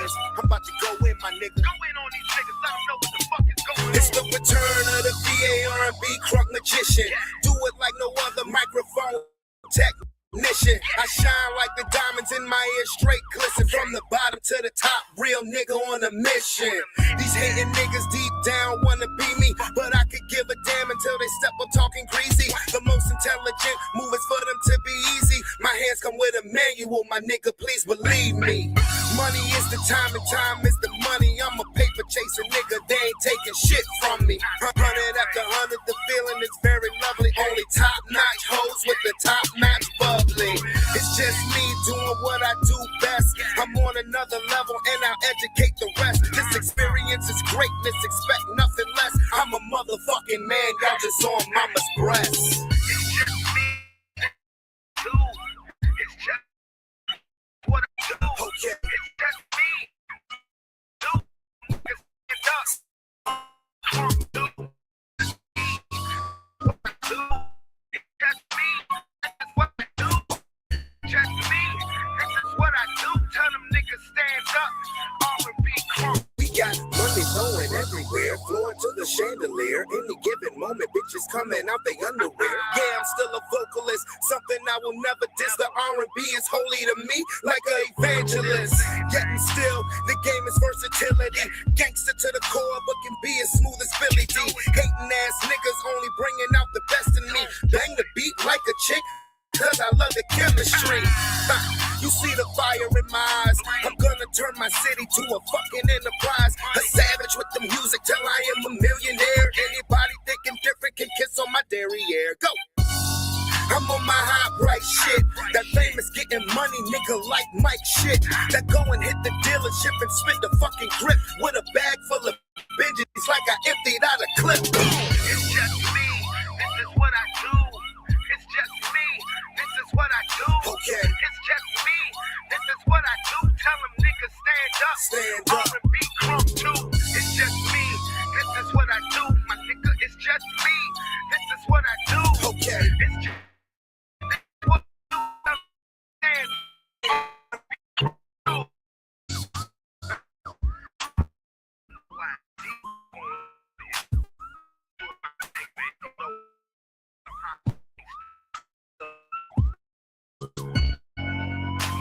is. I'm about to go in, my nigga. Go in on these niggas, let them know what the fuck is going on. It's the return of the VAR&B crunk magician. Do it like no other microphone technician. I shine like the diamonds in my ear, straight glisten from the bottom to the top. Real nigga on a mission. These hating niggas deep down wanna be me, but I could give a damn until they step up talking greasy. The most intelligent move is for them to be easy. My hands come with a manual, my nigga, please believe me. Money is the time and time is the money. I'm a paper chaser nigga, they ain't taking shit from me. 100 after 100, the feeling is very lovely. Only top notch hoes with the top notch bubbly. It's just me doing what I do best. I'm on another level and I'll educate the rest. This experience is greatness, expect nothing less. I'm a motherfucking man, y'all just on mama's breast. It's just me, dude. It's just what I do. Okay. It's just me, dude. It's us. Dude. It's just me. This is what I do. Just me. This is what I do. Tell them niggas stand up. R&B crunk. We got money flowing everywhere, flowing to the chandelier. Any given moment, bitches coming out they underwear. Yeah, I'm still a vocalist, something I will never diss. The R&B is holy to me, like an evangelist. Yet and still, the game is versatility. Gangster to the core, but can be as smooth as Philly D. Hating ass niggas only bringing out the best in me. Bang the beat like a chick, cause I love the chemistry. You see the fire in my eyes. I'm gonna turn my city to a fucking enterprise. A savage with the music till I am a millionaire. Anybody thinking different can kiss on my derriere. Go! I'm on my high bright shit. That famous getting money, nigga like Mike shit. That go and hit the dealership and spin the fucking grip with a bag full of bitches like I emptied out a clip. It's just me. This is what I do. It's just me. This is what I do. Okay. It's just me. This is what I do. Tell them niggas stand up. Stand up. R&B crunk too. It's just me. This is what I do. My nigga, it's just me. This is what I do. Okay. It's just what I do. Stand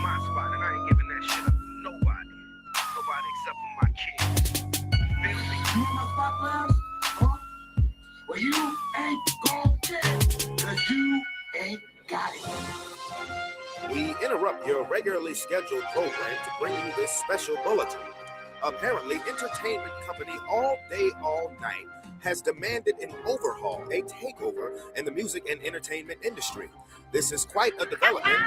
my spot, and I ain't giving that shit up to nobody. Nobody except for my kids. Feel me? You in my spot, Lance? Huh? Well, you ain't gon' get it, cause you ain't got it. We interrupt your regularly scheduled program to bring you this special bulletin. Apparently, entertainment company All Day All Night has demanded an overhaul, a takeover in the music and entertainment industry. This is quite a development.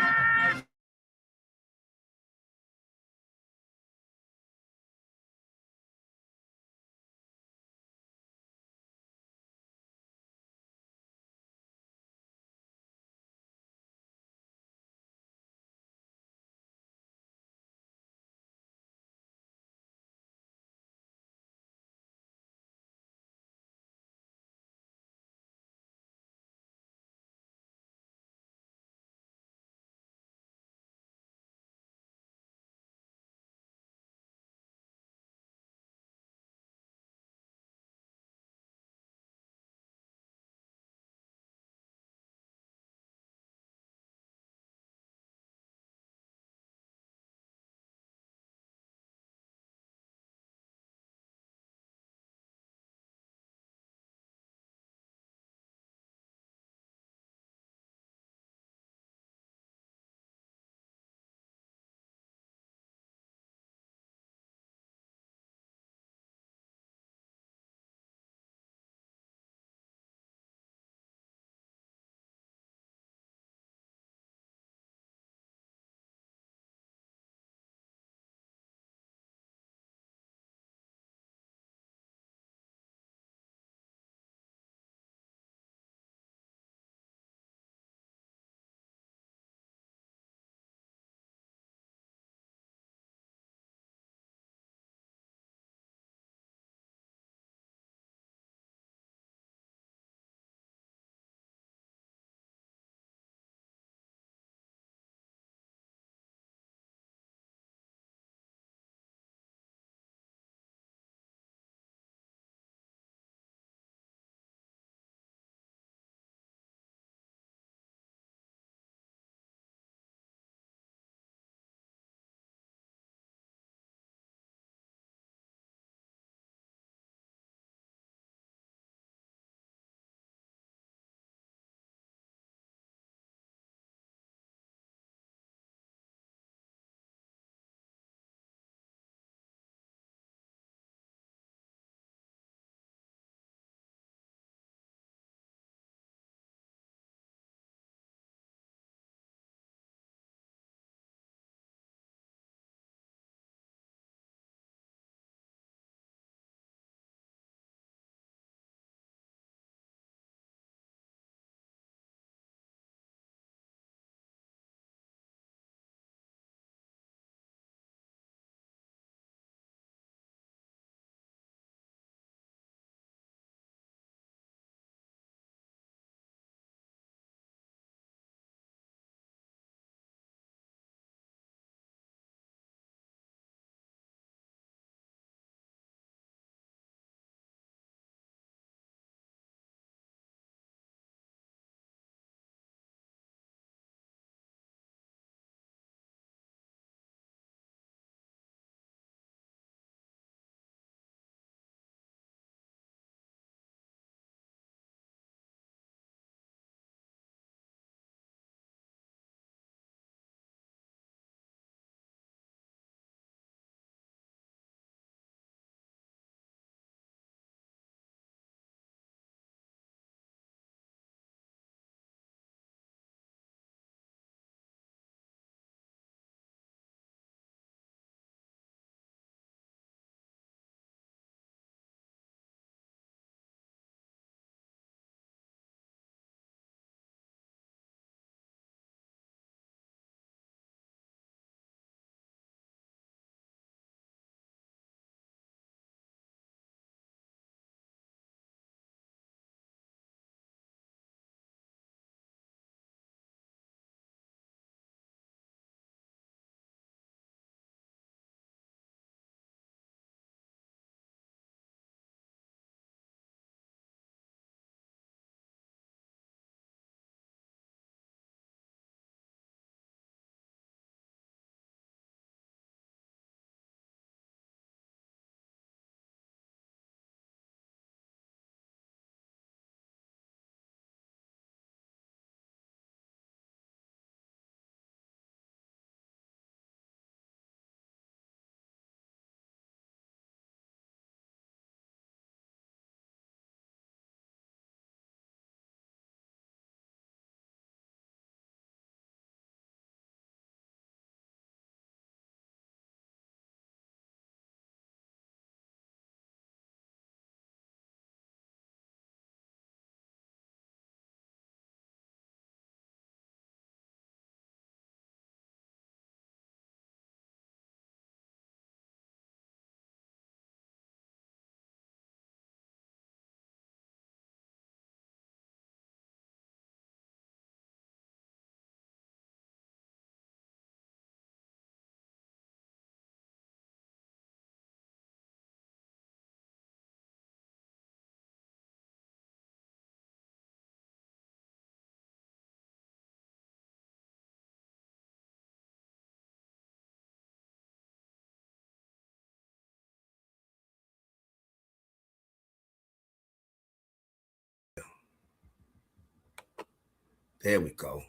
There we go.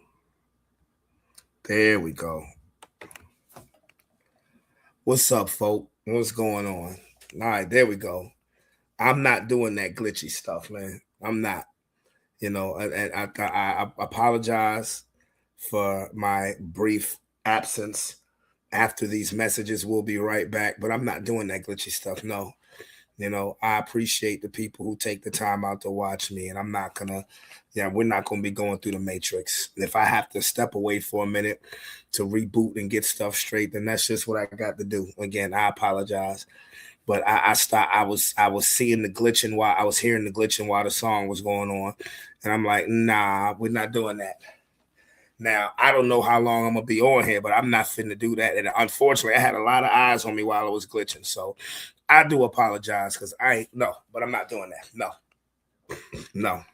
There we go. What's up, folk? What's going on? All right, there we go. I'm not doing that glitchy stuff, man. I'm not. And I apologize for my brief absence after these messages. We'll be right back, but I'm not doing that glitchy stuff. No, I appreciate the people who take the time out to watch me, and I'm not gonna, yeah, we're not gonna be going through the matrix. If I have to step away for a minute to reboot and get stuff straight, then that's just what I got to do. Again, I apologize, but I was seeing the glitching while I was hearing the glitching while the song was going on, and I'm like, nah, we're not doing that. Now, I don't know how long I'm gonna be on here, but I'm not finna do that. And unfortunately, I had a lot of eyes on me while I was glitching. So I do apologize because I ain't no, but I'm not doing that. No, no.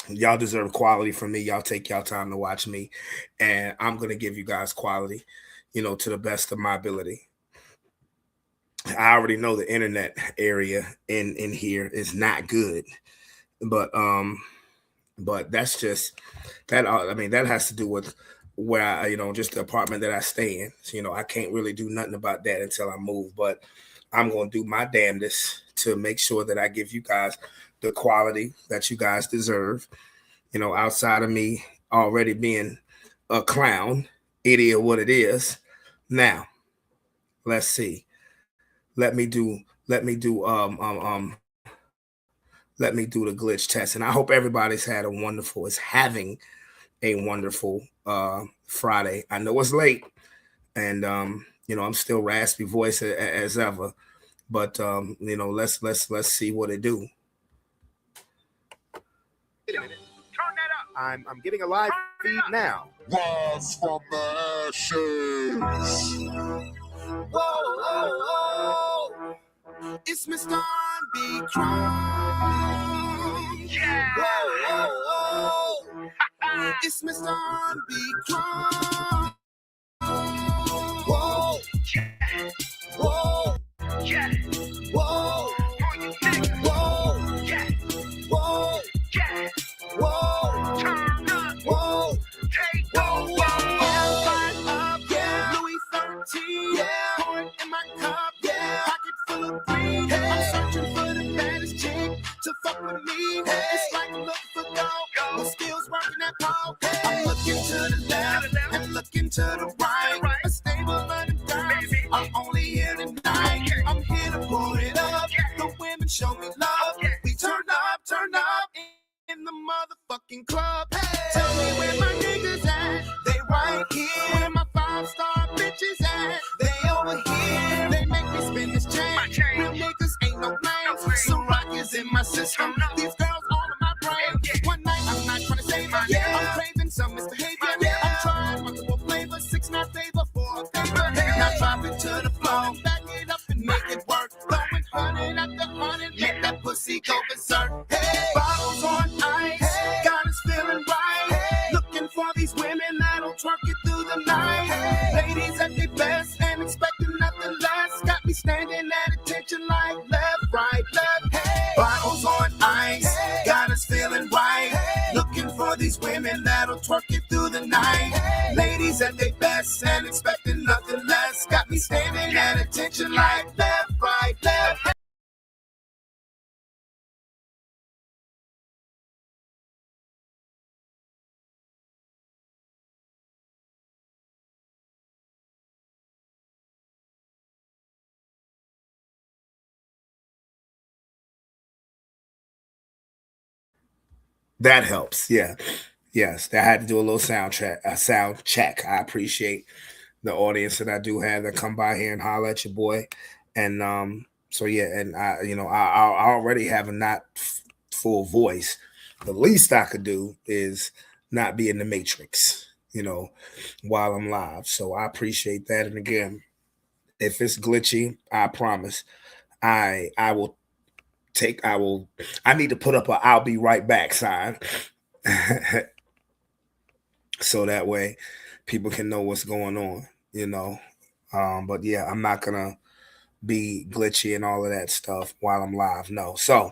Y'all deserve quality from me. Y'all take y'all time to watch me. And I'm gonna give you guys quality, to the best of my ability. I already know the internet area in here is not good. But that's just that. I mean, that has to do with where just the apartment that I stay in. So, I can't really do nothing about that until I move. But I'm gonna do my damnedest to make sure that I give you guys the quality that you guys deserve. Outside of me already being a clown, idiot, what it is. Now, let's see. Let me do. Let me do. Let me do the glitch test, and I hope everybody's had a wonderful. Is having a wonderful Friday. I know it's late, and I'm still raspy voice as ever, but let's see what it do. Wait a minute. Turn that up. I'm getting a live feed now. Rise from the ashes. Whoa, whoa, whoa. It's Mr. R&B Crumb. Yeah. Whoa, whoa, whoa. It's Mr. R&B Crumb. Whoa, Yeah. whoa, Yeah. whoa, For you niggas. whoa, Yeah. whoa, Yeah. whoa, Turn up. whoa. Take Whoa, over. whoa, fire up, yeah. Louis 13, yeah. Pouring in my cup, yeah. Pocket full of green, hey. I'm searching for the baddest chick to fuck with me, hey. It's like I'm looking for gold, with skills working at pole, hey. I'm looking to the left and looking to the right. A stable of the dimes are only here tonight. I'm here to pour it up. The women show me love. We turn up in the motherfucking club. Hey. Tell me where my niggas at. They right here. Where my 5-star bitches at. They over here. They make me spin this chain. Real niggas ain't no names. So rock is in my system. These girls all in my brain. One night I'm not trying to save her. Yeah. I'm craving some misbehavior. Yeah. I'm trying multiple flavors. 6-9 flavor for a favor. Now drop it to the floor. Back it up and make it work. Throwing 100 after 100. Make that pussy go berserk. Hey. Bottles on ice. Hey. Got us feeling right. Hey. Looking for these women that'll twerk it through the night. Hey. Ladies at their best and expecting nothing less. Got me standing at attention like left, right, left. Hey. Bottles on ice. Hey. Got us feeling right. Hey. Looking for these women that'll twerk it through the night. Hey. Ladies at their best and expecting nothing less. Got me standing at attention like left, right, left. That helps. Yeah. Yes. I had to do a little soundtrack, a sound check. I appreciate the audience that I do have that come by here and holler at your boy. And so yeah, and I already have a not full voice. The least I could do is not be in the matrix, while I'm live. So I appreciate that. And again, if it's glitchy, I promise I will I will I need to put up a I'll be right back sign. So that way people can know what's going on, but yeah, I'm not gonna be glitchy and all of that stuff while I'm live. No. So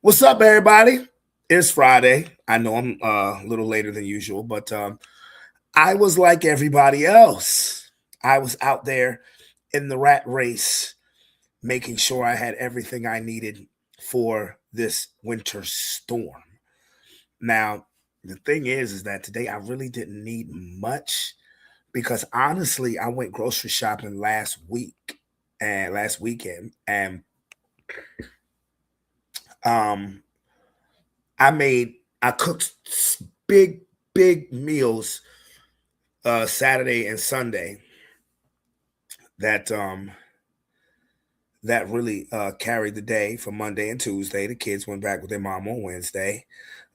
what's up, everybody? It's Friday. I know I'm a little later than usual, but I was like everybody else. I was out there in the rat race, making sure I had everything I needed for this winter storm. Now, the thing is that today I really didn't need much because honestly, I went grocery shopping last weekend, and um, I cooked big big meals Saturday and Sunday that that really carried the day for Monday and Tuesday. The kids went back with their mom on Wednesday.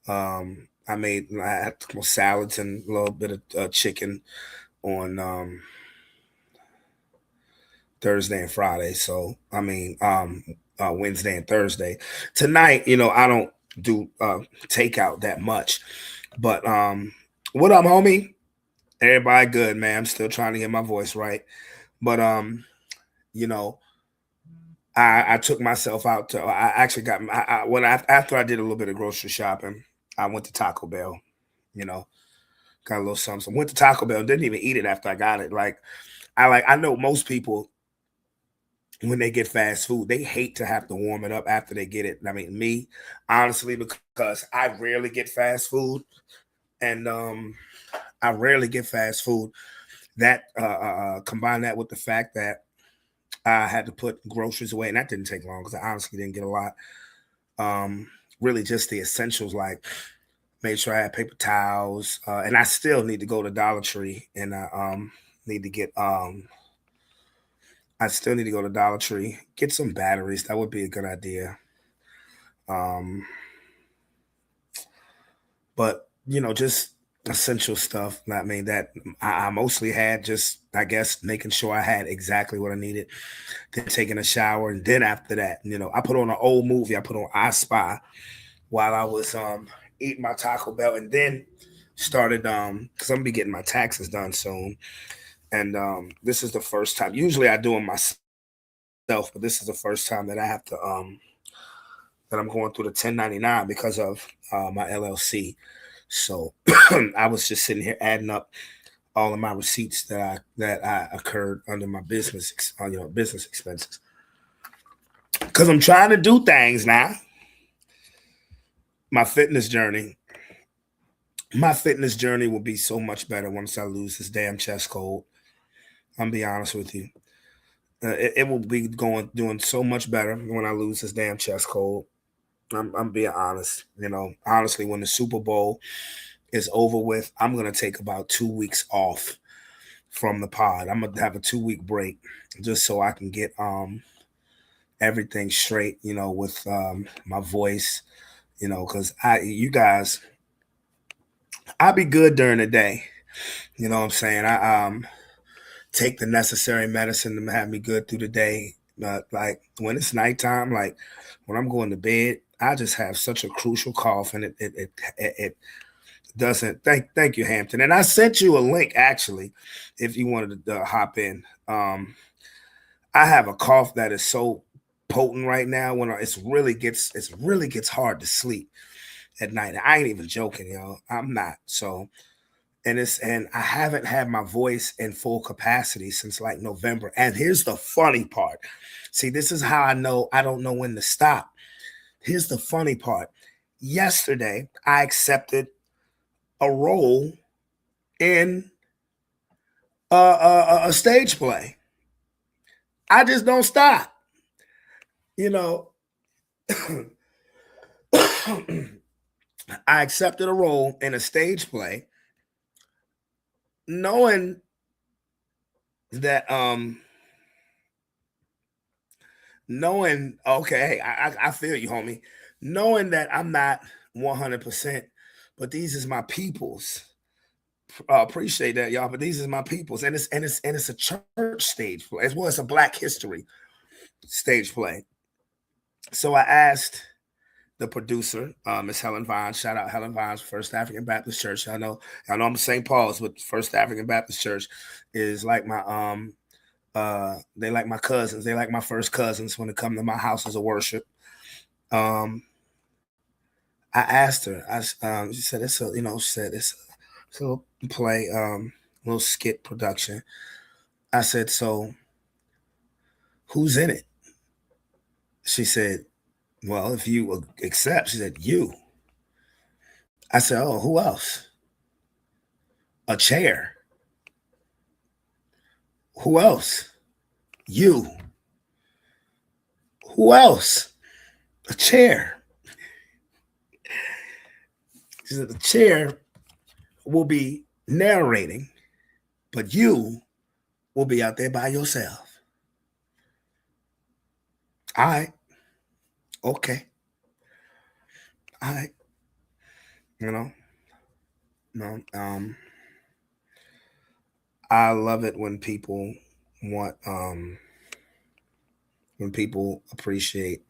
I had salads and a little bit of chicken on Thursday and Friday. So Wednesday and Thursday. Tonight, I don't do takeout that much, but what up, homie? Everybody good, man. I'm still trying to get my voice right, but you know, I took myself out to. I actually got after I did a little bit of grocery shopping, I went to Taco Bell. You know, got a little something. Went to Taco Bell. Didn't even eat it after I got it. I know most people when they get fast food, they hate to have to warm it up after they get it. I mean, me, honestly, because I rarely get fast food, and I rarely get fast food. That combine that with the fact that I had to put groceries away, and that didn't take long because I honestly didn't get a lot. Um, Really, just the essentials like made sure I had paper towels, and I still need to go to Dollar Tree, and need to get I still need to go to Dollar Tree, get some batteries. That would be a good idea. Um, but just essential stuff. I mean, that I mostly had just, I guess, making sure I had exactly what I needed. Then taking a shower, and then after that, I put on an old movie. I put on I Spy while I was eating my Taco Bell, and then started because I'm gonna be getting my taxes done soon, and this is the first time. Usually I do them myself, but this is the first time that I have to that I'm going through the 1099 because of my LLC. So I was just sitting here adding up all of my receipts that I occurred under my business expenses, because I'm trying to do things now. My fitness journey, my fitness journey will be so much better once I lose this damn chest cold. I'm gonna be honest with you. It will be doing so much better when I lose this damn chest cold. I'm being honest. Honestly, when the Super Bowl is over with, I'm gonna take about 2 weeks off from the pod. I'm gonna have a 2 week break just so I can get everything straight. With my voice. Because you guys, I be good during the day. You know what I'm saying? I take the necessary medicine to have me good through the day. But like when it's nighttime, like when I'm going to bed, I just have such a crucial cough, and it doesn't. Thank you, Hampton. And I sent you a link actually, if you wanted to hop in. I have a cough that is so potent right now. When it really gets hard to sleep at night. I ain't even joking, yo. I'm not. So and I haven't had my voice in full capacity since like November. And here's the funny part. See, this is how I know I don't know when to stop. Here's the funny part. Yesterday, I accepted a role in a stage play. I just don't stop. You know, I accepted a role in a stage play, knowing that okay, I feel you, homie. Knowing that I'm not 100%, but these is my peoples. Appreciate that, y'all. But these is my peoples, and it's a church stage play as well as a Black History stage play. So I asked the producer, Miss Helen Vines. Shout out Helen Vines, First African Baptist Church. I know I'm St. Paul's, but First African Baptist Church is like my they like my cousins. They like my first cousins when it comes to my houses of worship. Um, I asked her. She said it's a, she said it's a little play, little skit production. I said, so who's in it? She said, well, if you accept, she said, you. I said, oh, who else? A chair. Who else? You. Who else? A chair. She said, the chair will be narrating, but you will be out there by yourself. All right. Okay. All right. No. I love it when people want, when people appreciate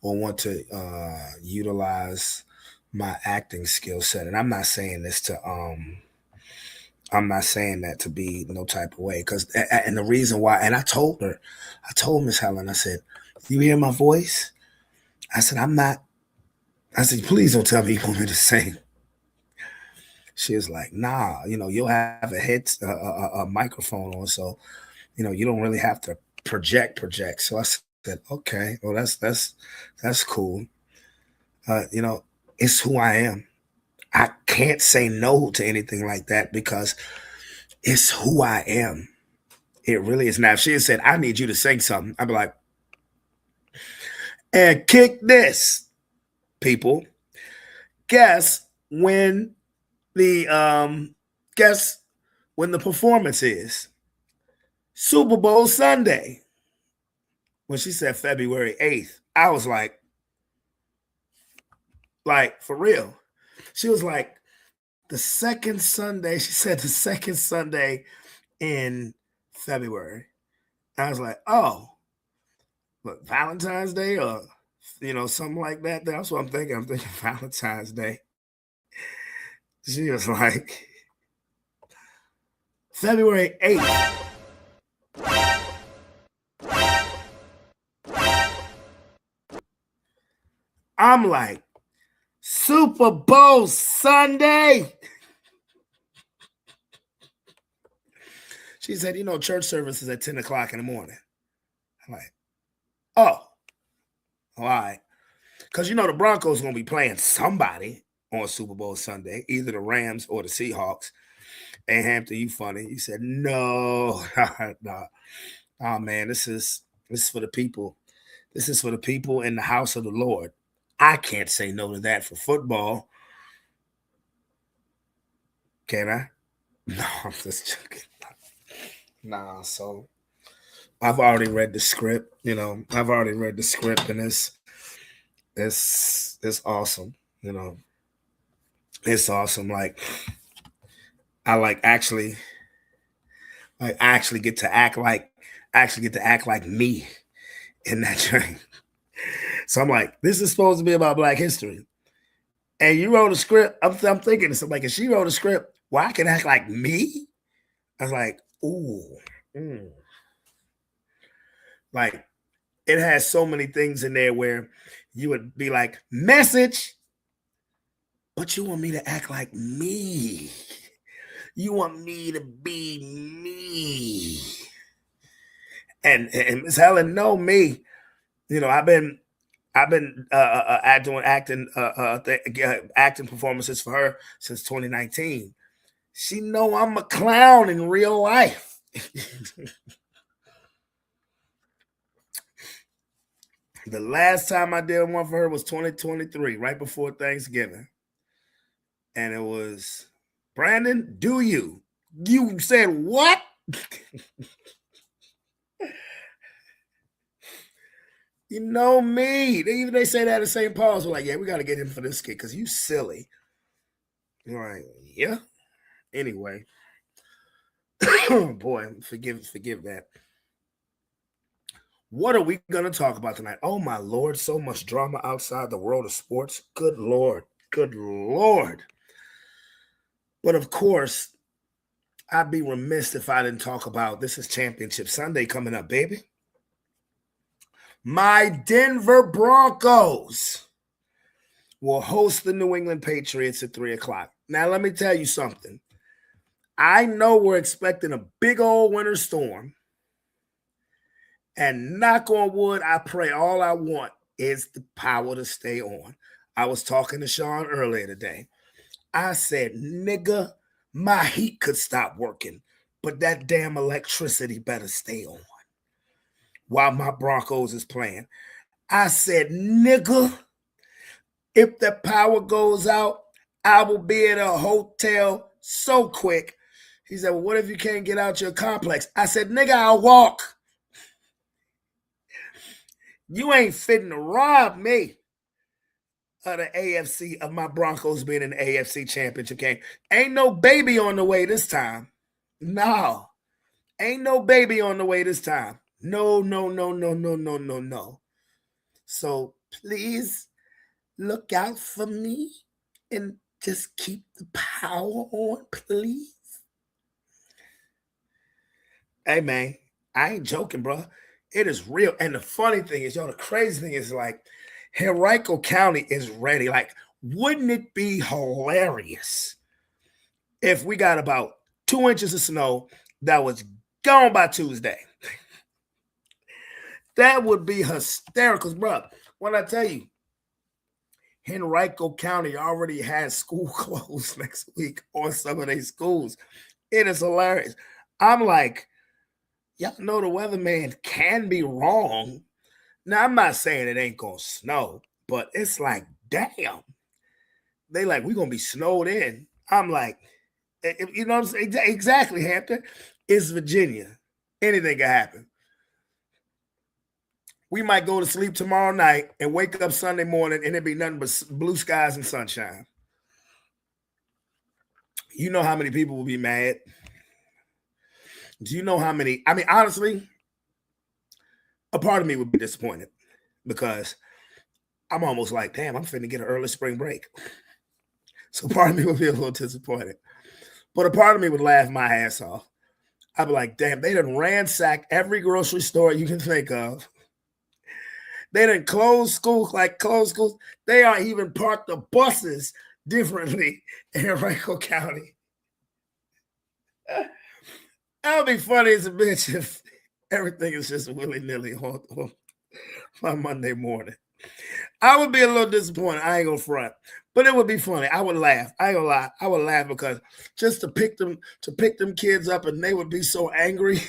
or want to utilize my acting skill set. And I'm not saying this to, I'm not saying that to be no type of way. Because, and the reason why, and I told Miss Helen, I said, you hear my voice? I said, I said, please don't tell me you want me to sing. She was like, nah, you'll have a microphone on, so, you don't really have to project. So I said, okay, well, that's cool. It's who I am. I can't say no to anything like that because it's who I am. It really is. Now, if she had said, I need you to sing something, I'd be like, and kick this, people. Guess when the performance is? Super Bowl Sunday. When she said February 8th, I was like, for real. She was like, the second Sunday, she said the second Sunday in February. I was like, oh, look, Valentine's Day or, something like that. That's what I'm thinking. I'm thinking Valentine's Day. She was like, February 8th. I'm like, Super Bowl Sunday. She said, church service is at 10 o'clock in the morning. I'm like, oh, all right. Because, the Broncos going to be playing somebody on Super Bowl Sunday, either the Rams or the Seahawks. And Hampton, you funny. You said, no. Nah. Oh, man, this is for the people. This is for the people in the house of the Lord. I can't say no to that for football. Can I? No, I'm just joking. Nah, so I've already read the script. I've already read the script, and it's awesome. It's awesome. Like I actually get to act like me in that train. So I'm like, this is supposed to be about Black history. And you wrote a script. I'm thinking this. I'm like, if she wrote a script, well, I can act like me. I was like, ooh. Like, it has so many things in there where you would be like, message, but you want me to act like me. You want me to be me. And Miss Helen know me. I've been acting performances for her since 2019. She know I'm a clown in real life. The last time I did one for her was 2023, right before Thanksgiving. And it was, Brandon, do you? You said what? You know me. They say that at St. Paul's. We're like, yeah, we got to get him for this kid because you silly. You're like, yeah. Anyway. Boy, forgive that. What are we going to talk about tonight? Oh, my Lord, so much drama outside the world of sports. Good Lord. Good Lord. But of course, I'd be remiss if I didn't talk about, this is Championship Sunday coming up, baby. My Denver Broncos will host the New England Patriots at 3 o'clock. Now, let me tell you something. I know we're expecting a big old winter storm. And knock on wood, I pray all I want is the power to stay on. I was talking to Sean earlier today. I said, nigga, my heat could stop working, but that damn electricity better stay on while my Broncos is playing. I said, nigga, if the power goes out, I will be at a hotel so quick. He said, well, what if you can't get out your complex? I said, nigga, I'll walk. You ain't fitting to rob me of the AFC, of my Broncos being in the AFC Championship game. Ain't no baby on the way this time. No. Ain't no baby on the way this time. No. So please look out for me and just keep the power on, please. Hey, man, I ain't joking, bro. It is real. And the funny thing is, the crazy thing is, like, Henrico County is ready. Like, wouldn't it be hilarious if we got about 2 inches of snow that was gone by Tuesday? That would be hysterical, bro. When I tell you, Henrico County already has school closed next week on some of their schools. It is hilarious. I'm like, y'all know the weatherman can be wrong. Now, I'm not saying it ain't going to snow, but it's like, damn. They like, we're going to be snowed in. I'm like, you know what I'm saying? Exactly, Hampton. It's Virginia. Anything can happen. We might go to sleep tomorrow night and wake up Sunday morning and it'd be nothing but blue skies and sunshine. You know how many people will be mad? Do you know how many? I mean, honestly, a part of me would be disappointed because I'm almost like, damn, I'm finna get an early spring break. So part of me would be a little disappointed. But a part of me would laugh my ass off. I'd be like, damn, they done ransacked every grocery store you can think of. They done closed schools. They are even parked the buses differently in Henrico County. That would be funny as a bitch if everything is just willy-nilly on my Monday morning. I would be a little disappointed. I ain't gonna front. But it would be funny. I would laugh. I ain't gonna lie. I would laugh because just to pick them kids up and they would be so angry.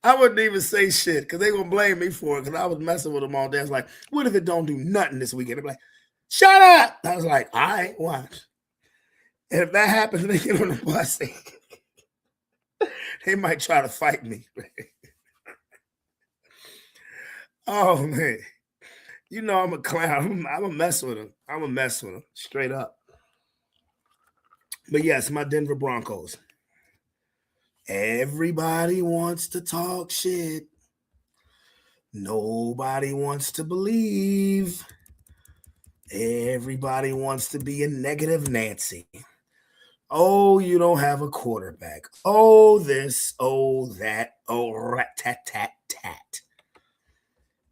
I wouldn't even say shit because they gonna blame me for it because I was messing with them all day. I was like, what if it don't do nothing this weekend? They'd be like, shut up. I was like, all right, watch. And if that happens, they get on the bus. They might try to fight me. Oh, man. You know I'm a clown. I'm a mess with them. I'm a mess with them, straight up. But yes, my Denver Broncos. Everybody wants to talk shit. Nobody wants to believe. Everybody wants to be a negative Nancy. Oh, you don't have a quarterback. Oh, this, oh, that, oh, rat-tat-tat-tat.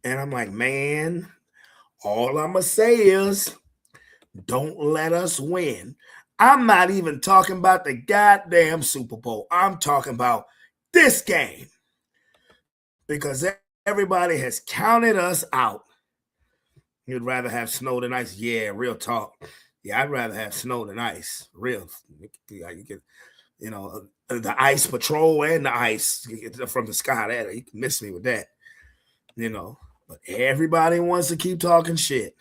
And I'm like, man, all I'm going to say is don't let us win. I'm not even talking about the goddamn Super Bowl. I'm talking about this game because everybody has counted us out. You'd rather have snow than ice? Yeah, real talk. Yeah, I'd rather have snow than ice. Real. You get, the ice patrol and the ice from the sky. You can miss me with that. But everybody wants to keep talking shit.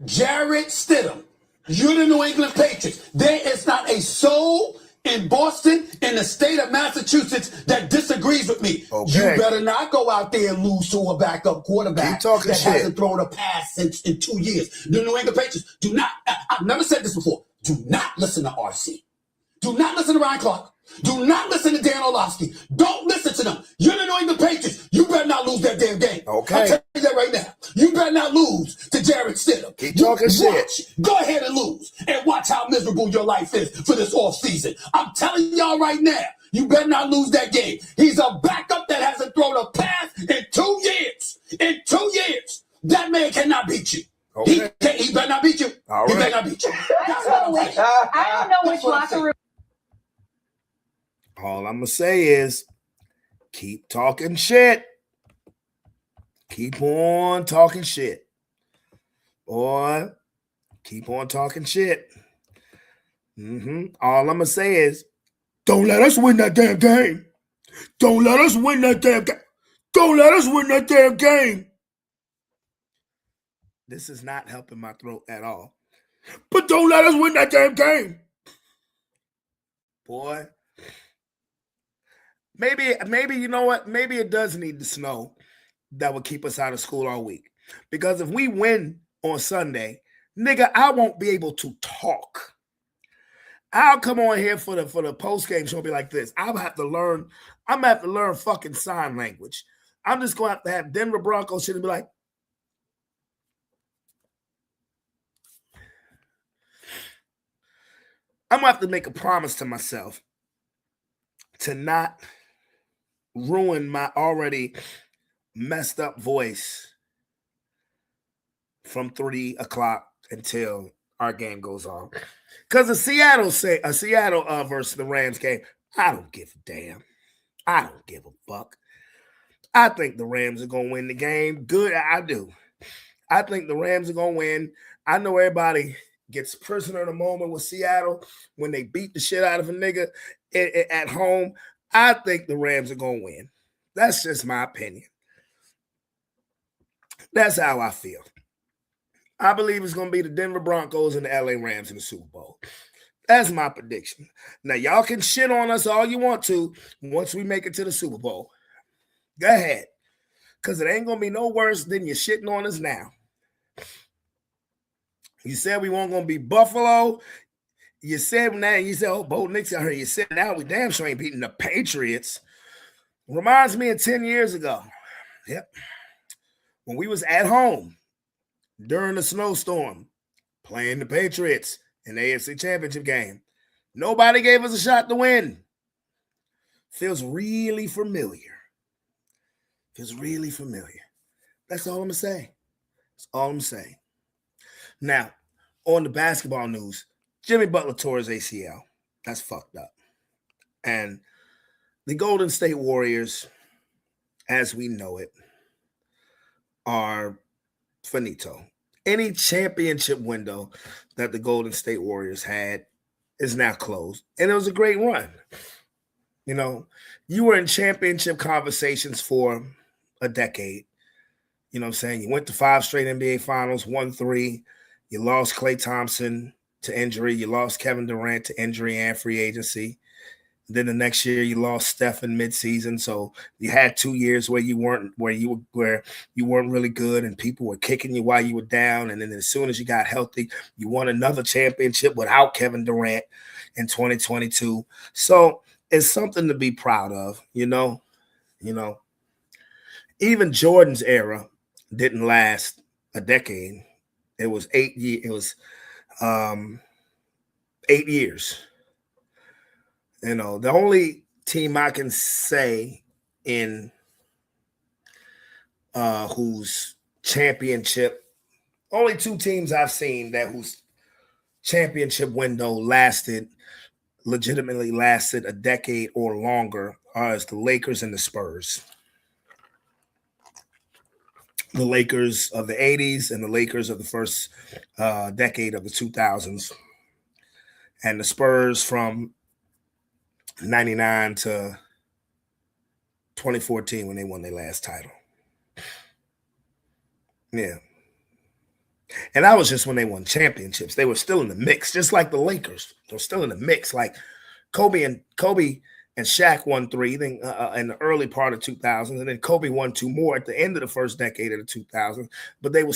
Jarrett Stidham, you're the New England Patriots. There is not a soul in Boston, in the state of Massachusetts, that disagrees with me. Okay. You better not go out there and lose to a backup quarterback that hasn't thrown a pass since in 2 years. The New England Patriots do not, I've never said this before, do not listen to RC. Do not listen to Ryan Clark. Do not listen to Dan Orlovsky. Don't listen to them. You're the New England Patriots. You better not lose that damn game. Okay. I'll tell you that right now. You better not lose to Jarrett Stidham. Keep talking shit. Go ahead and lose and watch how miserable your life is for this offseason. I'm telling y'all right now, You better not lose that game. He's a backup that hasn't thrown a pass in 2 years. In 2 years. That man cannot beat you. Okay. He better not beat you. All He right. better not beat you. I don't know which locker room. All I'm going to say is keep talking shit. Keep on talking shit. Boy, keep on talking shit. All I'm going to say is don't let us win that damn game. Don't let us win that damn game. Don't let us win that damn game. This is not helping my throat at all. But don't let us win that damn game. Boy. Maybe you know what? Maybe it does need to snow. That would keep us out of school all week. Because if we win on Sunday, nigga, I won't be able to talk. I'll come on here for the post-game show and be like this. I'm gonna have to learn fucking sign language. I'm just gonna have Denver Broncos shit and be like, I'm gonna have to make a promise to myself to not ruin my already messed up voice from 3 o'clock until our game goes on. Because a Seattle versus the Rams game, I don't give a damn. I don't give a fuck. I think the Rams are going to win the game. Good, I do. I think the Rams are going to win. I know everybody gets prisoner in a moment with Seattle when they beat the shit out of a nigga at home. I think the Rams are going to win. That's just my opinion. That's how I feel. I believe it's going to be the Denver Broncos and the LA Rams in the Super Bowl. That's my prediction. Now, y'all can shit on us all you want to once we make it to the Super Bowl. Go ahead. Because it ain't going to be no worse than you shitting on us now. You said we weren't going to be Buffalo. You said now, oh, Bo Nix, I heard you said now we damn sure ain't beating the Patriots. Reminds me of 10 years ago. Yep. When we was at home during the snowstorm playing the Patriots in the AFC Championship game. Nobody gave us a shot to win. Feels really familiar. Feels really familiar. That's all I'm going to say. That's all I'm saying. Now, on the basketball news, Jimmy Butler tore his ACL. That's fucked up. And the Golden State Warriors, as we know it, are finito. Any championship window that the Golden State Warriors had is now closed. And it was a great run. You know, you were in championship conversations for a decade. You know what I'm saying? You went to 5 straight NBA finals, won 3. You lost Klay Thompson to injury. You lost Kevin Durant to injury and free agency. Then the next year you lost Steph in midseason. So you had 2 years where you weren't really good and people were kicking you while you were down. And then as soon as you got healthy, you won another championship without Kevin Durant in 2022. So it's something to be proud of, you know. Even Jordan's era didn't last a decade. It was 8 years. It was 8 years. You know, the only team I can say in whose championship, only 2 teams I've seen that whose championship window legitimately lasted a decade or longer is the Lakers and the Spurs. The Lakers of the 80s and the Lakers of the first decade of the 2000s. And the Spurs from 99 to 2014 when they won their last title. Yeah. And that was just when they won championships. They were still in the mix, just like the Lakers. They're still in the mix. Like Kobe and Shaq won 3 then in the early part of 2000s, and then Kobe won 2 more at the end of the first decade of the 2000s. But they were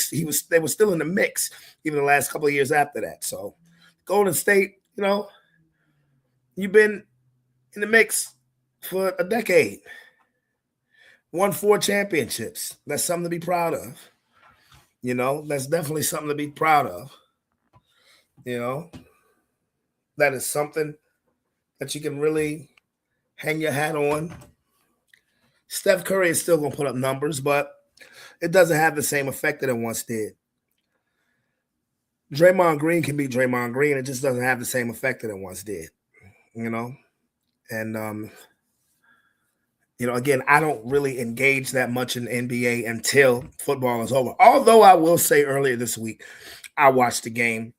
still in the mix even the last couple of years after that. So Golden State, you know, you've been in the mix for a decade. Won 4 championships. That's something to be proud of. You know, that's definitely something to be proud of. You know, that is something that you can really hang your hat on. Steph Curry is still going to put up numbers, but it doesn't have the same effect that it once did. Draymond Green can be Draymond Green. It just doesn't have the same effect that it once did, you know? And, you know, again, I don't really engage that much in the NBA until football is over. Although I will say earlier this week, I watched the game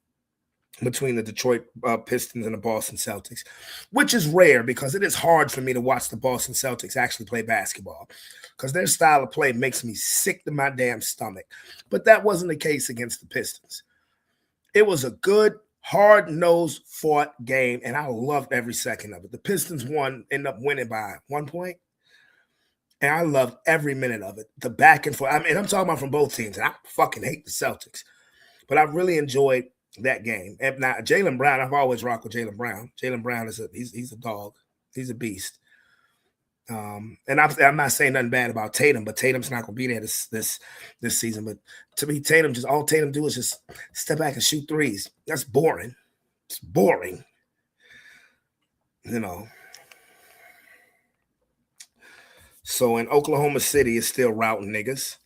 between the Detroit Pistons and the Boston Celtics, which is rare because it is hard for me to watch the Boston Celtics actually play basketball because their style of play makes me sick to my damn stomach. But that wasn't the case against the Pistons. It was a good, hard-nosed, fought game, and I loved every second of it. The Pistons ended up winning by 1 point, and I loved every minute of it. The back and forth. I mean, I'm talking about from both teams, and I fucking hate the Celtics. But I really enjoyed that game. And now Jaylen Brown, I've always rocked with Jaylen Brown. Jaylen Brown he's a dog. He's a beast. And I'm not saying nothing bad about Tatum, but Tatum's not going to be there this season. But to me, all Tatum do is just step back and shoot threes. That's boring. It's boring. You know. So in Oklahoma City, it's still routing niggas.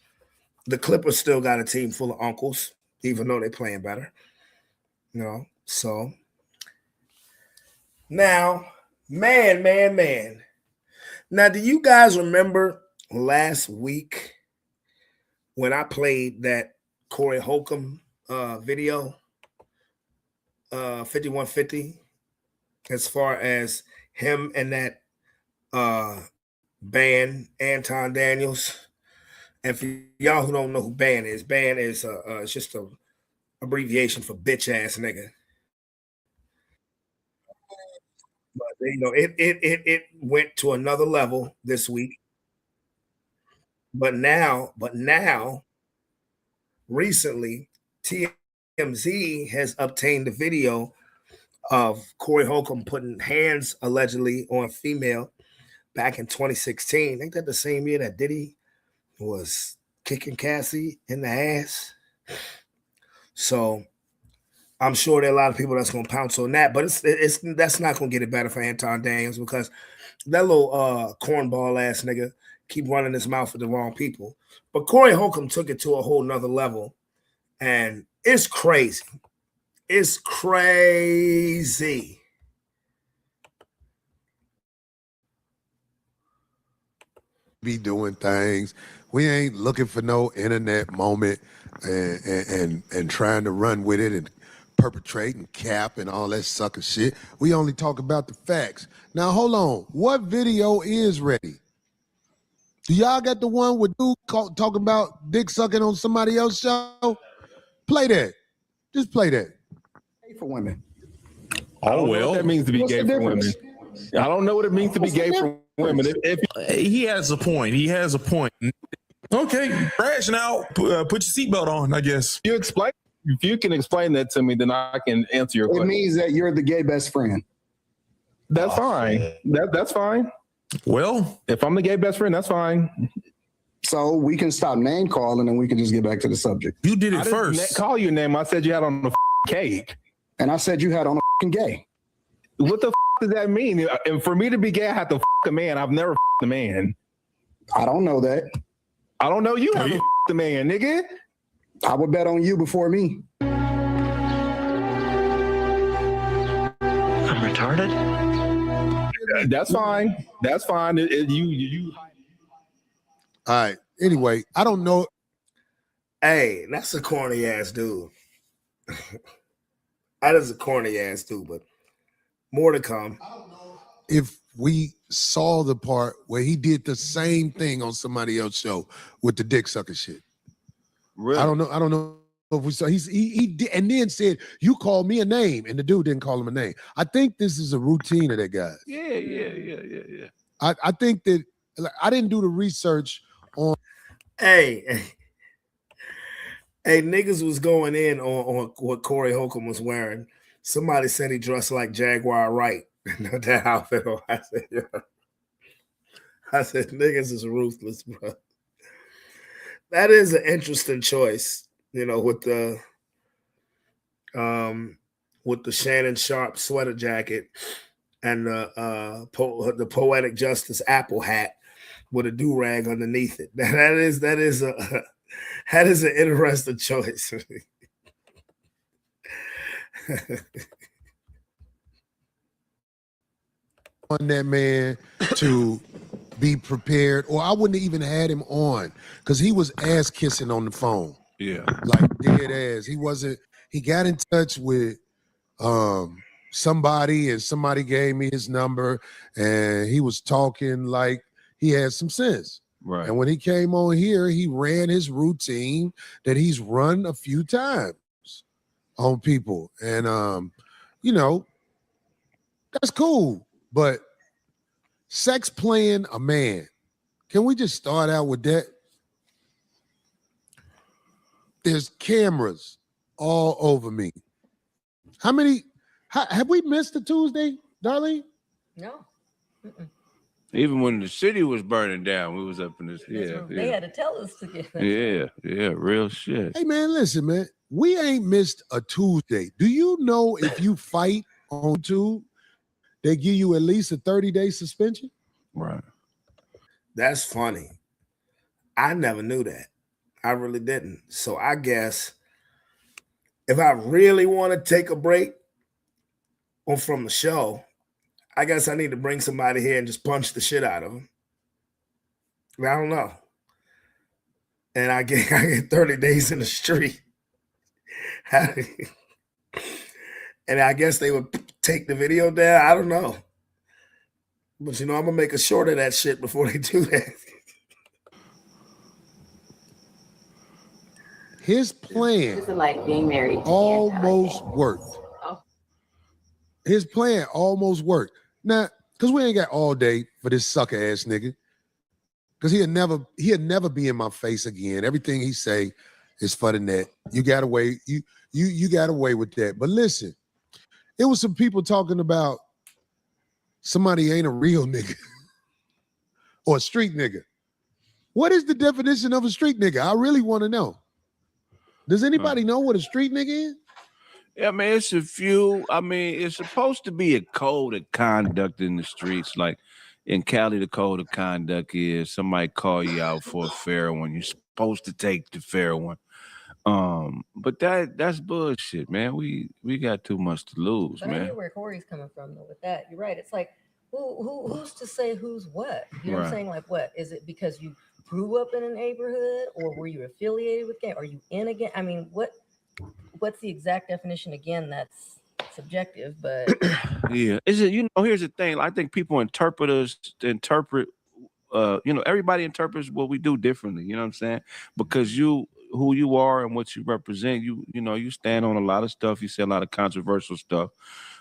The Clippers still got a team full of uncles, even though they're playing better. You know, so now, man. Now, do you guys remember last week when I played that Corey Holcomb video, 5150, as far as him and that band, Anton Daniels? And for y'all who don't know who band is it's just a abbreviation for bitch ass nigga. But you know, it went to another level this week. But now, recently, TMZ has obtained a video of Corey Holcomb putting hands allegedly on a female back in 2016. Ain't that the same year that Diddy was kicking Cassie in the ass? So I'm sure there are a lot of people that's going to pounce on that, but that's not going to get it better for Anton Daniels because that little cornball ass nigga keep running his mouth with the wrong people. But Corey Holcomb took it to a whole nother level, and it's crazy. It's crazy. Be doing things. We ain't looking for no internet moment and trying to run with it and perpetrate and cap and all that sucker shit. We only talk about the facts. Now, hold on. What video is ready? Do y'all got the one with dude talking about dick sucking on somebody else's show? Play that. Just play that. For women. I don't know what that means to be gay for women. I don't know what it means to be gay for women. He has a point. Okay, crash now. Put your seatbelt on, I guess. If you can explain that to me, then I can answer your question. It means that you're the gay best friend. That's fine. That's fine. Well, if I'm the gay best friend, that's fine. So we can stop name calling and we can just get back to the subject. You did it I first. didn't call your name. I said you had on the cake. And I said you had on a gay. What the does that mean? And for me to be gay, I have to a man. I've never a man. I don't know that. I don't know you haven't a man, nigga. I would bet on you before me. I'm retarded. That's fine. That's fine. You. All right. Anyway, I don't know. Hey, that's a corny ass dude. That is a corny ass dude, but more to come. I don't know if we saw the part where he did the same thing on somebody else's show with the dick sucker shit. Really? I don't know if we saw. He did, and then said, "You called me a name," and the dude didn't call him a name. I think this is a routine of that guy. Yeah. I think that I didn't do the research on. Hey, niggas was going in on what Corey Holcomb was wearing. Somebody said he dressed like Jaguar Wright. That outfit. I said, niggas is ruthless, bro. That is an interesting choice, you know, with the Shannon Sharp sweater jacket and the poetic justice apple hat with a do rag underneath it. That is an interesting choice. On that man to be prepared, or I wouldn't have even had him on because he was ass kissing on the phone. Yeah, like dead ass. He got in touch with somebody, and somebody gave me his number, and he was talking like he had some sense. right. And when he came on here, he ran his routine that he's run a few times on people. And you know, that's cool. But sex playing a man. Can we just start out with that? There's cameras all over me. Have we missed a Tuesday, Darlene? No. Mm-mm. Even when the city was burning down, we was up in this. Yeah, They had to tell us to get that. Yeah, real shit. Hey man, listen, man. We ain't missed a Tuesday. Do you know if you fight on YouTube, they give you at least a 30-day suspension? Right. That's funny. I never knew that. I really didn't. So I guess if I really want to take a break from the show, I guess I need to bring somebody here and just punch the shit out of them. I don't know. And I get 30 days in the street. And I guess they would take the video down. I don't know. But I'm gonna make a short of that shit before they do that. His plan like being married almost worked. Oh. His plan almost worked. Now, because we ain't got all day for this sucker ass nigga. Because he'd never be in my face again. Everything he say is for the net. You got away. You got away with that. But listen, it was some people talking about somebody ain't a real nigga or a street nigga. What is the definition of a street nigga? I really want to know. Does anybody know what a street nigga is? Yeah, man, it's a few. I mean, it's supposed to be a code of conduct in the streets. Like in Cali, the code of conduct is somebody call you out for a fair one. You're supposed to take the fair one. But that's bullshit, man. We got too much to lose, but man. I hear where Corey's coming from though with that. You're right. It's like who's to say who's what? You know what I'm saying? Like what? Is it because you grew up in a neighborhood or were you affiliated with gang? Are you in a gang? I mean, what's the exact definition again? That's subjective, but yeah. Is it, here's the thing. I think people interpret, everybody interprets what we do differently. You know what I'm saying? Because who you are and what you represent, you stand on a lot of stuff. You say a lot of controversial stuff.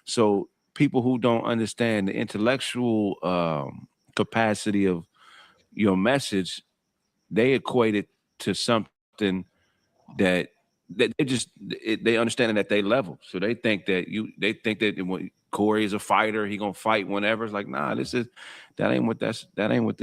So people who don't understand the intellectual capacity of your message, they equate it to something that they understand it at their level. So they think that when Corey is a fighter, he gonna fight whenever. It's like, nah, that ain't what this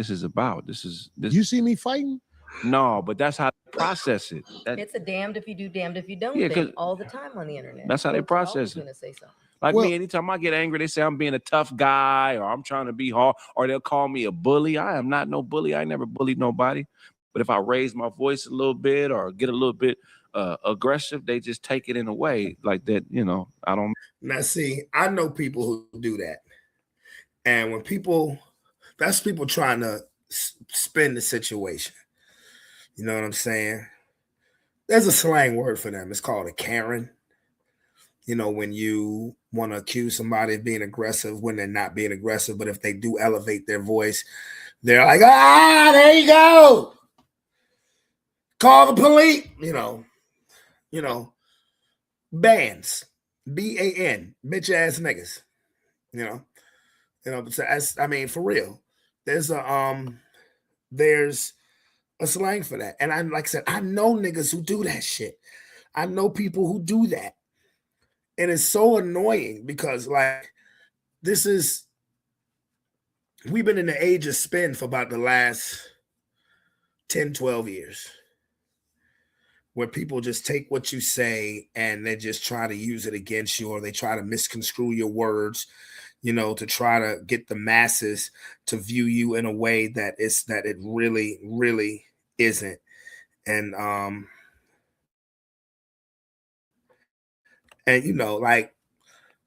is about. This. You see me fighting? No, but that's how they process it. it's a damned if you do, damned if you don't thing all the time on the internet. That's how they process it. Gonna say something. Like me, anytime I get angry, they say I'm being a tough guy or I'm trying to be hard, or they'll call me a bully. I am not no bully. I never bullied nobody. But if I raise my voice a little bit or get a little bit aggressive, they just take it in a way like that. I don't. Now, see, I know people who do that. And when that's people trying to spin the situation. You know what I'm saying? There's a slang word for them. It's called a Karen. When you want to accuse somebody of being aggressive when they're not being aggressive, but if they do elevate their voice, they're like, there you go. Call the police. Bands. BAN. Bitch ass niggas. For real. There's a slang for that. And like I said, I know niggas who do that shit. I know people who do that. And it's so annoying because we've been in the age of spin for about the last 10, 12 years. Where people just take what you say and they just try to use it against you, or they try to misconstrue your words. to try to get the masses to view you in a way that it really, really isn't. And like,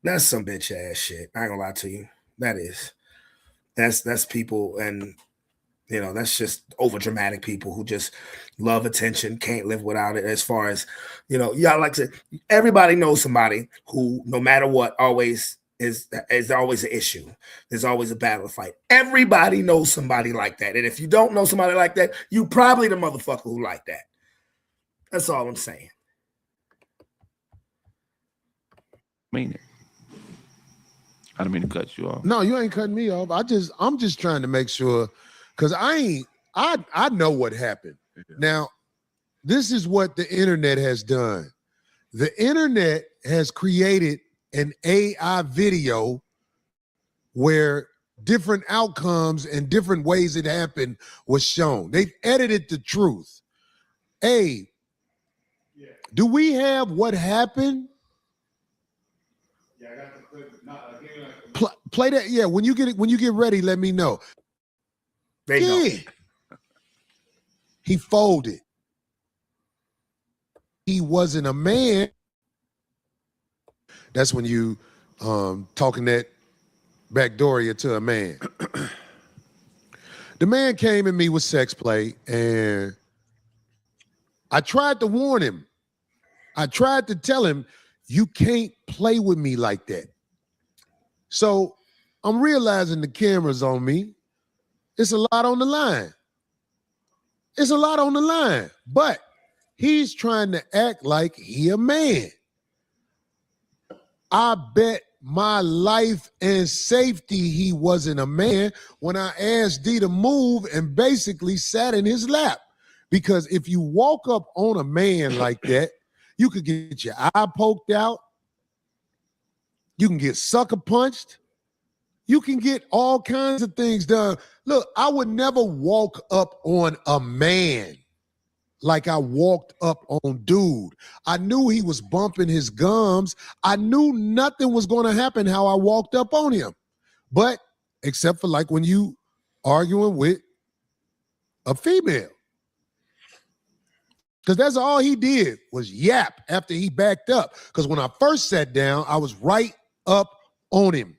that's some bitch ass shit. I ain't gonna lie to you. That is. That's people, and that's just over dramatic people who just love attention, can't live without it. As far as, y'all like to, everybody knows somebody who, no matter what, always is always an issue. There's always a battle to fight. Everybody knows somebody like that. And if you don't know somebody like that, you probably the motherfucker who like that. That's all I'm saying. Mean it. I don't mean to cut you off. No, you ain't cutting me off. I'm just trying to make sure, because I know what happened. Now, this is what the internet has done. The internet has created an AI video where different outcomes and different ways it happened was shown. They've edited the truth. Hey, do we have what happened? Yeah, I got the clip. Play that. Yeah, when you get ready, let me know. He folded. He wasn't a man. That's when you talking that backdooria to a man. The man came at me with sex play, and I tried to warn him. I tried to tell him, you can't play with me like that. So I'm realizing the camera's on me. It's a lot on the line. It's a lot on the line, but he's trying to act like he a man. I bet my life and safety he wasn't a man when I asked D to move and basically sat in his lap. Because if you walk up on a man like that, you could get your eye poked out. You can get sucker punched. You can get all kinds of things done. Look, I would never walk up on a man like I walked up on dude. I knew he was bumping his gums. I knew nothing was going to happen how I walked up on him. But except for like when you arguing with a female. Because that's all he did was yap after he backed up. Because when I first sat down, I was right up on him.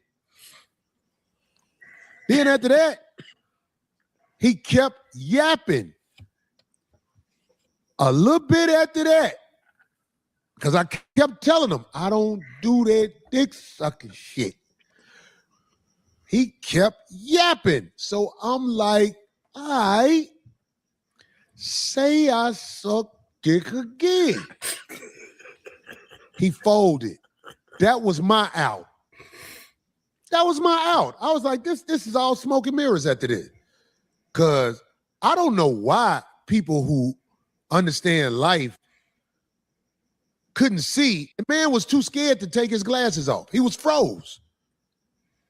Then after that, he kept yapping. A little bit after that, because I kept telling him, I don't do that dick sucking shit. He kept yapping. So I'm like, all right, say I suck dick again. He folded. That was my out. That was my out. I was like, this is all smoke and mirrors after this. Because I don't know why people who understand life couldn't see. The man was too scared to take his glasses off. He was froze.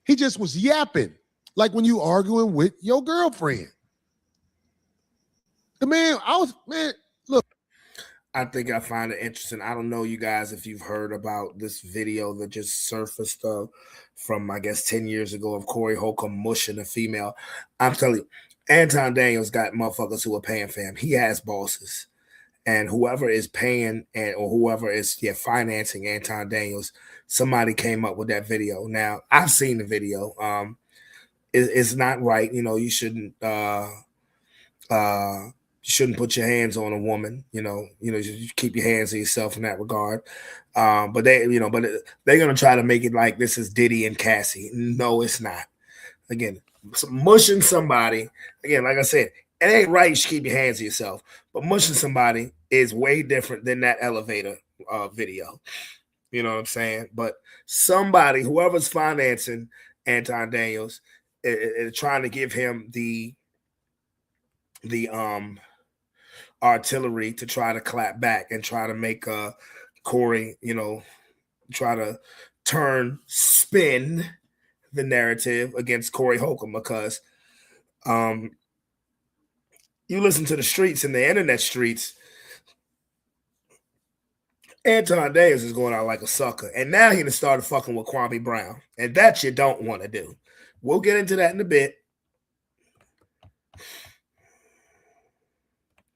He just was yapping, like when you arguing with your girlfriend. The man, look. I think I find it interesting. I don't know, you guys, if you've heard about this video that just surfaced from, I guess, 10 years ago of Corey Holcomb mushing a female. I'm telling you, Anton Daniels got motherfuckers who are paying for him. He has bosses. And whoever is paying or whoever is financing Anton Daniels, somebody came up with that video. Now, I've seen the video. It's not right. You shouldn't put your hands on a woman. You keep your hands to yourself in that regard. But they're gonna try to make it like this is Diddy and Cassie. No, it's not. Again, mushing somebody. Again, like I said, it ain't right. You should keep your hands to yourself. But mushing somebody is way different than that elevator video. You know what I'm saying? But somebody, whoever's financing Anton Daniels, is trying to give him the artillery to try to clap back and try to make Corey, try to spin the narrative against Corey Holcomb, because you listen to the streets and the internet streets, Anton Davis is going out like a sucker. And now he done started fucking with Kwame Brown. And that you don't want to do. We'll get into that in a bit.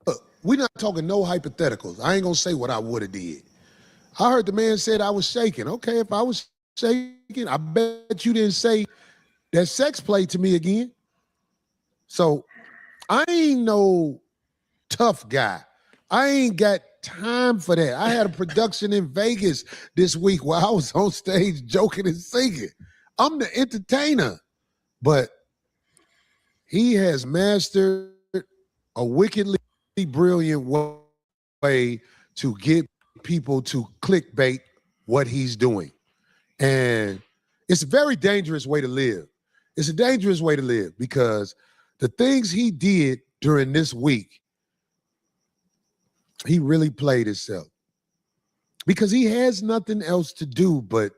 Look, we're not talking no hypotheticals. I ain't gonna say what I would have did. I heard the man said I was shaking. Okay, if I was shaking, I bet you didn't say that sex play to me again. So I ain't no tough guy. I ain't got time for that. I had a production in Vegas this week where I was on stage joking and singing. I'm the entertainer. But he has mastered a wickedly brilliant way to get people to clickbait what he's doing. And it's a very dangerous way to live. It's a dangerous way to live because the things he did during this week, he really played himself because he has nothing else to do but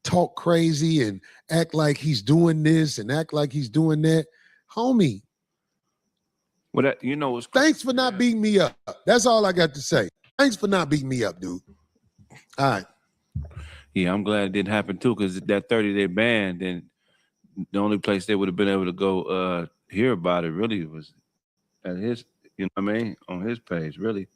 talk crazy and act like he's doing this and act like he's doing that. Homie, well, that, you know, thanks for not beating me up. That's all I got to say. Thanks for not beating me up, dude. All right. Yeah, I'm glad it didn't happen too, because that 30-day ban, then the only place they would have been able to go hear about it really was at his, you know what I mean, on his page, really.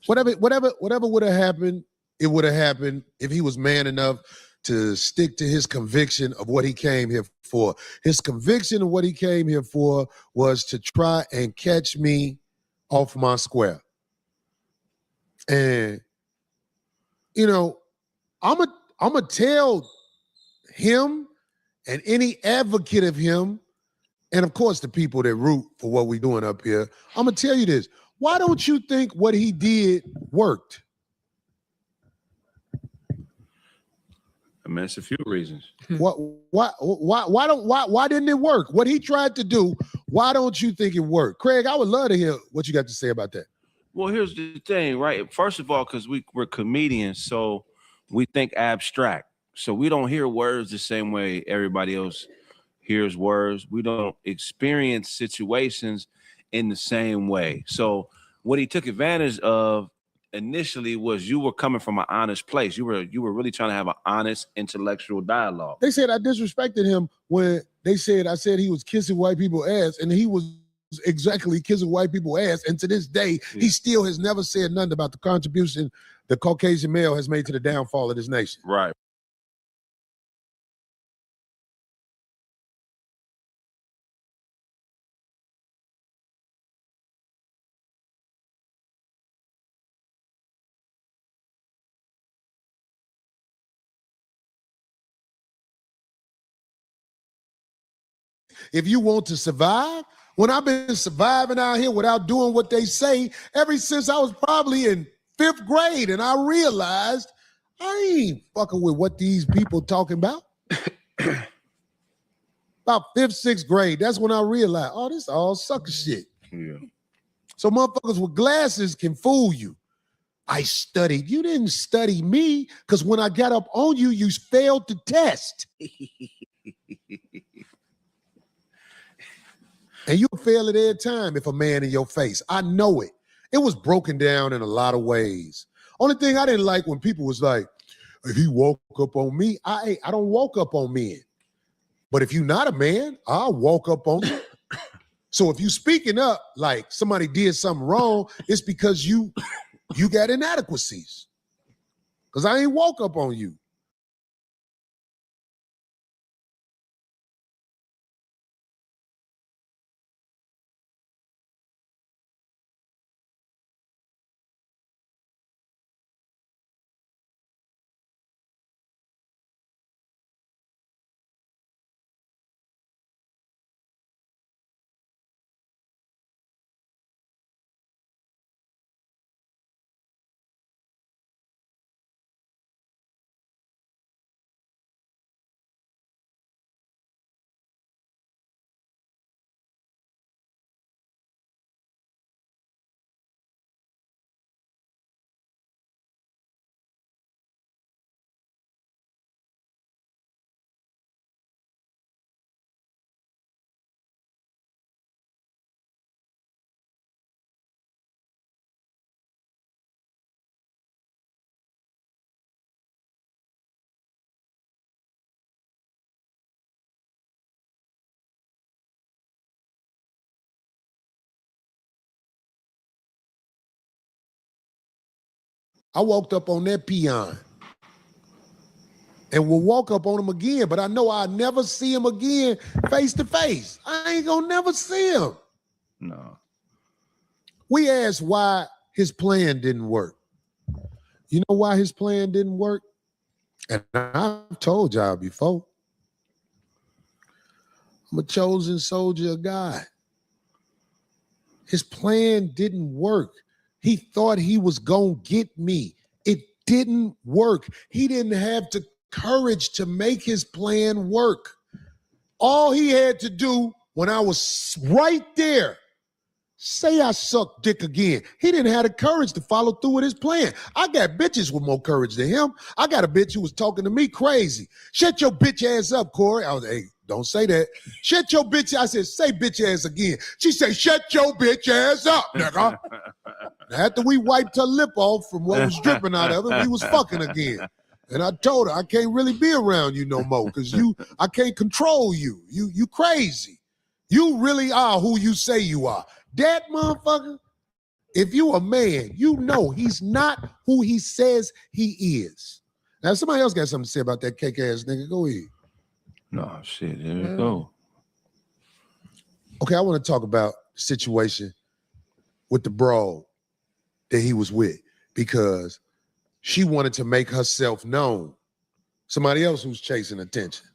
Whatever would have happened, it would have happened if he was man enough to stick to his conviction of what he came here for. His conviction of what he came here for was to try and catch me off my square. And, you know, I'm a tell him and any advocate of him, and of course the people that root for what we're doing up here, I'm going to tell you this. Why don't you think what he did worked? I mean, it's a few reasons. Why didn't it work? What he tried to do, why don't you think it worked? Craig, I would love to hear what you got to say about that. Well, here's the thing, right? First of all, because we're comedians, so we think abstract. So we don't hear words the same way everybody else hears words. We don't experience situations in the same way. So what he took advantage of initially was you were coming from an honest place. You were really trying to have an honest intellectual dialogue. They said I disrespected him when I said he was kissing white people ass, and he was exactly kissing white people ass. And to this day, he still has never said nothing about the contribution the Caucasian male has made to the downfall of this nation. Right. If you want to survive, when I've been surviving out here without doing what they say ever since I was probably in 5th grade, and I realized I ain't fucking with what these people talking about. About 5th, 6th grade, that's when I realized, oh, this all sucker shit. Yeah. So motherfuckers with glasses can fool you. I studied. You didn't study me, because when I got up on you, you failed the test. And you'll fail it every time if a man in your face. I know it. It was broken down in a lot of ways. Only thing I didn't like when people was like, if he woke up on me, I don't walk up on men. But if you're not a man, I'll walk up on you. So if you speaking up like somebody did something wrong, it's because you got inadequacies. Because I ain't walk up on you. I walked up on that peon. And will walk up on him again, but I know I'll never see him again face to face. I ain't gonna never see him. No. We asked why his plan didn't work. You know why his plan didn't work? And I've told y'all before. I'm a chosen soldier of God. His plan didn't work. He thought he was gonna get me. It didn't work. He didn't have the courage to make his plan work. All he had to do when I was right there, say I sucked dick again. He didn't have the courage to follow through with his plan. I got bitches with more courage than him. I got a bitch who was talking to me crazy. Shut your bitch ass up, Corey. I was, hey, don't say that. Shut your bitch. I said, say bitch ass again. She said, shut your bitch ass up, nigga. After we wiped her lip off from what was dripping out of it, we was fucking again. And I told her, I can't really be around you no more because I can't control you. You crazy. You really are who you say you are. That motherfucker, if you a man, you know he's not who he says he is. Now, somebody else got something to say about that cake ass nigga. Go ahead. No, shit, here we go. Okay, I want to talk about the situation with the broad that he was with because she wanted to make herself known. Somebody else who's chasing attention.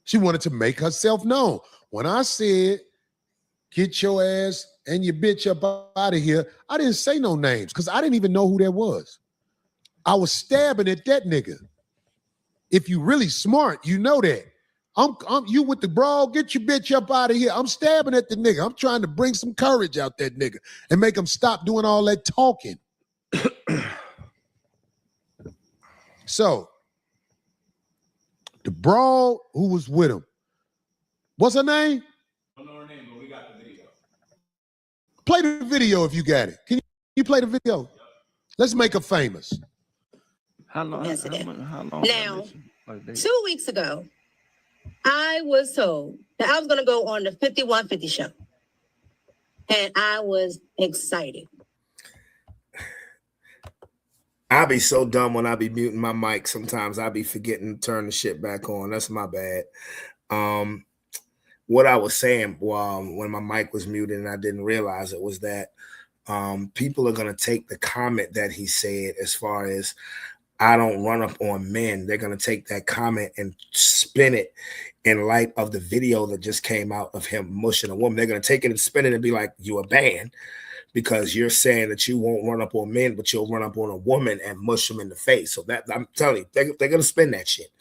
She wanted to make herself known. When I said, get your ass and your bitch up out of here, I didn't say no names because I didn't even know who that was. I was stabbing at that nigga. If you really smart, you know that. I'm you with the brawl, get your bitch up out of here. I'm stabbing at the nigga. I'm trying to bring some courage out that nigga and make him stop doing all that talking. So, the brawl who was with him, what's her name? I don't know her name, but we got the video. Play the video if you got it. Can you play the video? Yep. Let's make her famous. How long? How long? Now, 2 weeks ago, I was told that I was going to go on the 5150 show. And I was excited. I be so dumb when I be muting my mic. Sometimes I be forgetting to turn the shit back on. That's my bad. What I was saying when my mic was muted and I didn't realize it was that people are going to take the comment that he said as far as I don't run up on men. They're going to take that comment and spin it in light of the video that just came out of him mushing a woman. They're going to take it and spin it and be like, you a man because you're saying that you won't run up on men, but you'll run up on a woman and mush them in the face. So that I'm telling you, they're going to spin that shit.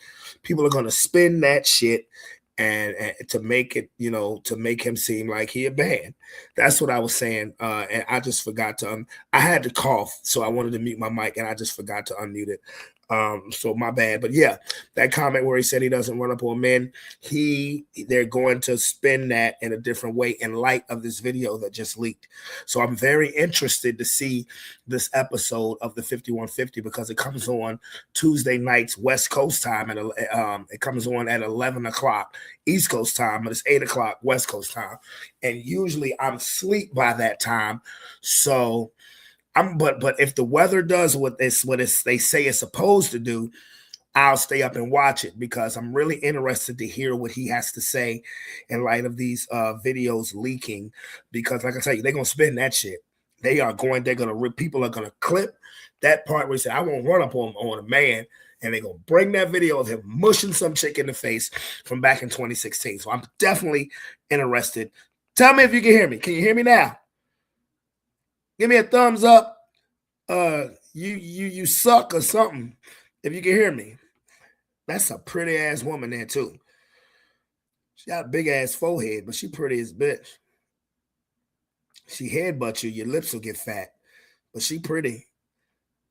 People are going to spin that shit and to make it, to make him seem like he a man. That's what I was saying. And I just forgot to, I had to cough. So I wanted to mute my mic and I just forgot to unmute it. So my bad. But yeah, that comment where he said he doesn't run up on men, they're going to spin that in a different way in light of this video that just leaked. So I'm very interested to see this episode of the 5150 because it comes on Tuesday nights West Coast time and it comes on at 11 o'clock East Coast time, but it's 8 o'clock West Coast time. And usually I'm asleep by that time. So but if the weather does what they say it's supposed to do, I'll stay up and watch it because I'm really interested to hear what he has to say in light of these videos leaking. Because like I tell you, they're gonna spin that shit. People are gonna clip that part where he said, I won't run up on a man, and they're gonna bring that video of him mushing some chick in the face from back in 2016. So I'm definitely interested. Tell me if you can hear me. Can you hear me now? Give me a thumbs up. You suck or something. If you can hear me. That's a pretty ass woman there too. She got a big ass forehead, but she pretty as bitch. She headbutt you, your lips will get fat, but she pretty.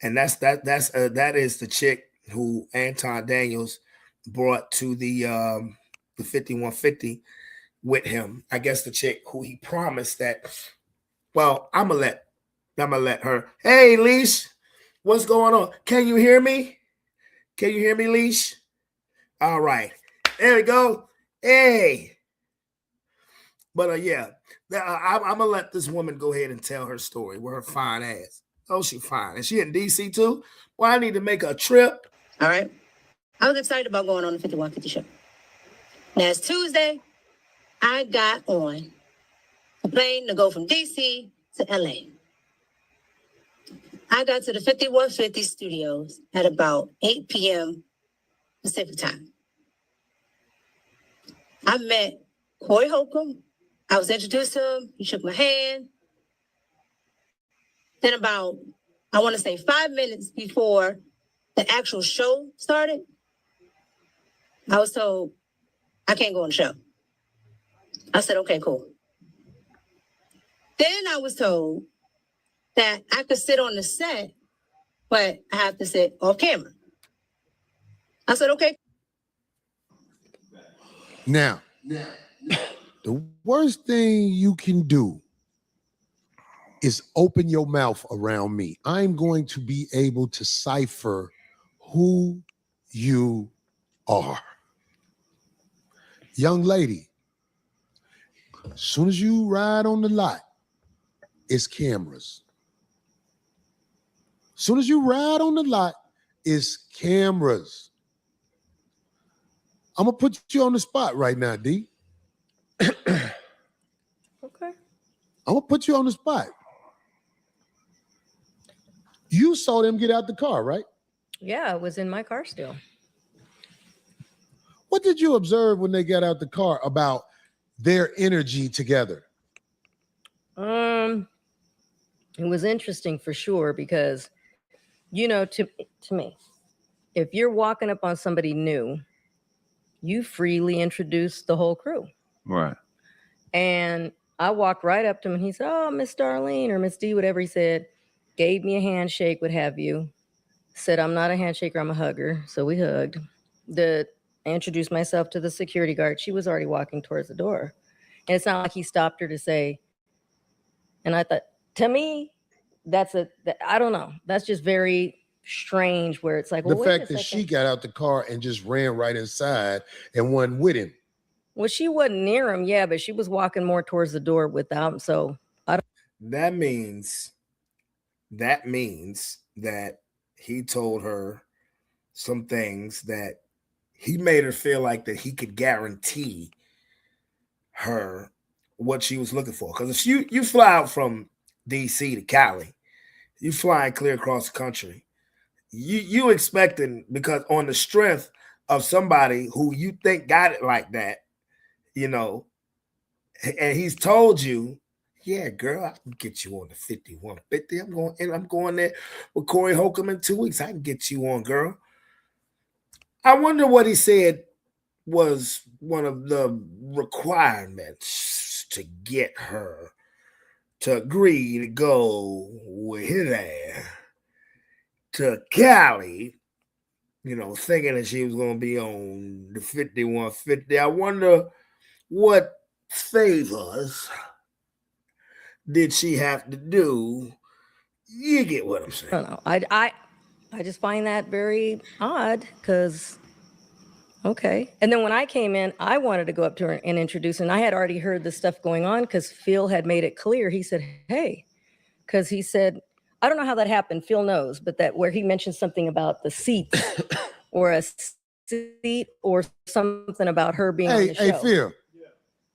And that is the chick who Anton Daniels brought to the 5150 with him. I guess the chick who he promised that. Well, I'm gonna let her. Hey, Leash, what's going on? Can you hear me? Can you hear me, Leash? All right, there we go. Hey, but yeah, I'm gonna let this woman go ahead and tell her story with her fine ass. Oh, she fine. And she in DC too? Well, I need to make a trip. All right. I was excited about going on the 5150 show. Now it's Tuesday. I got on a plane to go from DC to LA. I got to the 5150 studios at about 8 p.m. Pacific time. I met Corey Holcomb. I was introduced to him. He shook my hand. Then about, I want to say 5 minutes before the actual show started, I was told, I can't go on the show. I said, okay, cool. Then I was told that I could sit on the set, but I have to sit off camera. I said, okay. Now, the worst thing you can do is open your mouth around me. I'm going to be able to cipher who you are. Young lady, as soon as you ride on the lot, it's cameras. As soon as you ride on the lot, it's cameras. I'm gonna put you on the spot right now, D. Okay. I'm gonna put you on the spot. You saw them get out the car, right? Yeah, it was in my car still. What did you observe when they got out the car about their energy together? It was interesting for sure because, you know, to me, if you're walking up on somebody new, you freely introduce the whole crew. Right. And I walked right up to him and he said, oh, Miss Darlene or Miss D, whatever he said, gave me a handshake, what have you. Said, I'm not a handshaker, I'm a hugger. So we hugged. I introduced myself to the security guard. She was already walking towards the door. And it's not like he stopped her to say, and I thought, to me, I don't know. That's just very strange where it's like, well, The fact that she got out the car and just ran right inside and wasn't with him. Well, she wasn't near him, yeah, but she was walking more towards the door without him. So I don't. That means that he told her some things that he made her feel like that he could guarantee her what she was looking for. Because if you fly out from DC to Cali, you flying clear across the country, you expecting, because on the strength of somebody who you think got it like that, you know, and he's told you, yeah, girl, I can get you on the 5150. I'm going there with Corey Holcomb in 2 weeks. I can get you on, girl. I wonder what he said was one of the requirements to get her to agree to go with his ass to Cali, you know, thinking that she was going to be on the 5150. I wonder what favors did she have to do? You get what I'm saying? I don't know. I just find that very odd because, okay. And then when I came in, I wanted to go up to her and introduce her. And I had already heard the stuff going on because Phil had made it clear. He said, hey, because he said, I don't know how that happened. Phil knows, but that where he mentioned something about the seat or a seat or something about her being on the show. Hey, Phil,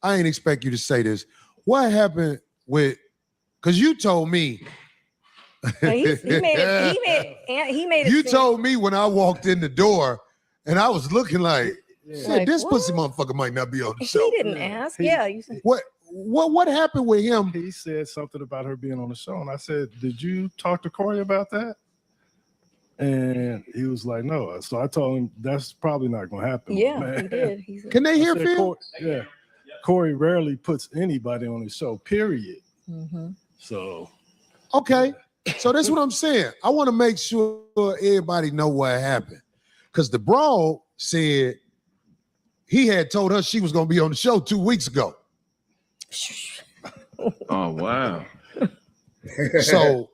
I ain't expect you to say this. What happened with, because you told me. He made it. You told me when I walked in the door and I was looking like, Like, this what? pussy motherfucker might not be on the show. He didn't ask. You said, What happened with him? He said something about her being on the show, and I said, "Did you talk to Corey about that?" And he was like, "No." So I told him that's probably not going to happen. yeah, man. he did. Can they hear Phil? Corey rarely puts anybody on his show. Period. Mm-hmm. So Okay, so that's what I'm saying. I want to make sure everybody know what happened, because the broad said he had told her she was going to be on the show 2 weeks ago. Oh, wow. So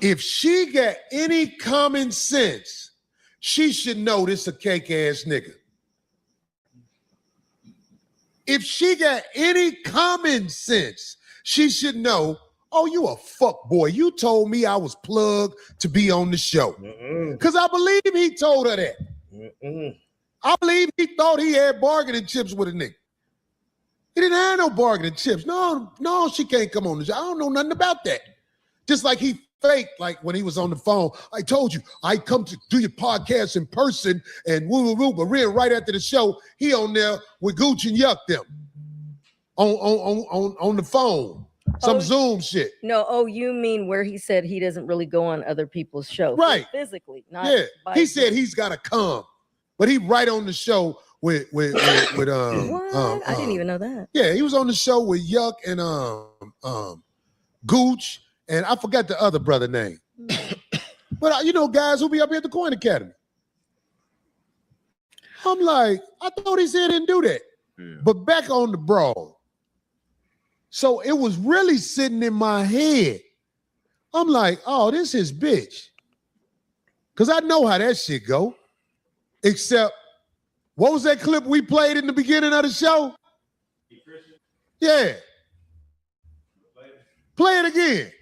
if she got any common sense, she should know this a cake ass nigga. If she got any common sense, she should know Oh, you a fuck boy. You told me I was plugged to be on the show. Because I believe he told her that. I believe he thought he had bargaining chips with a nigga. He didn't have no bargaining chips. No, she can't come on the show. I don't know nothing about that. Just like he faked, like when he was on the phone. I told you, I come to do your podcast in person and woo. But right after the show, he on there with Gooch and Yuck them on the phone. Some Zoom shit. No, you mean where he said he doesn't really go on other people's shows. Right. Physically, not He said he's got to come. But he right on the show with what? I didn't even know that. Yeah, he was on the show with Yuck and Gooch, and I forgot the other brother name. But you know, guys who be up here at the Coin Academy. I'm like, I thought he said he didn't do that. Yeah. But back on the brawl. So it was really sitting in my head. I'm like, oh, this is bitch. Because I know how that shit go. Except, what was that clip we played in the beginning of the show? Yeah. Play it again.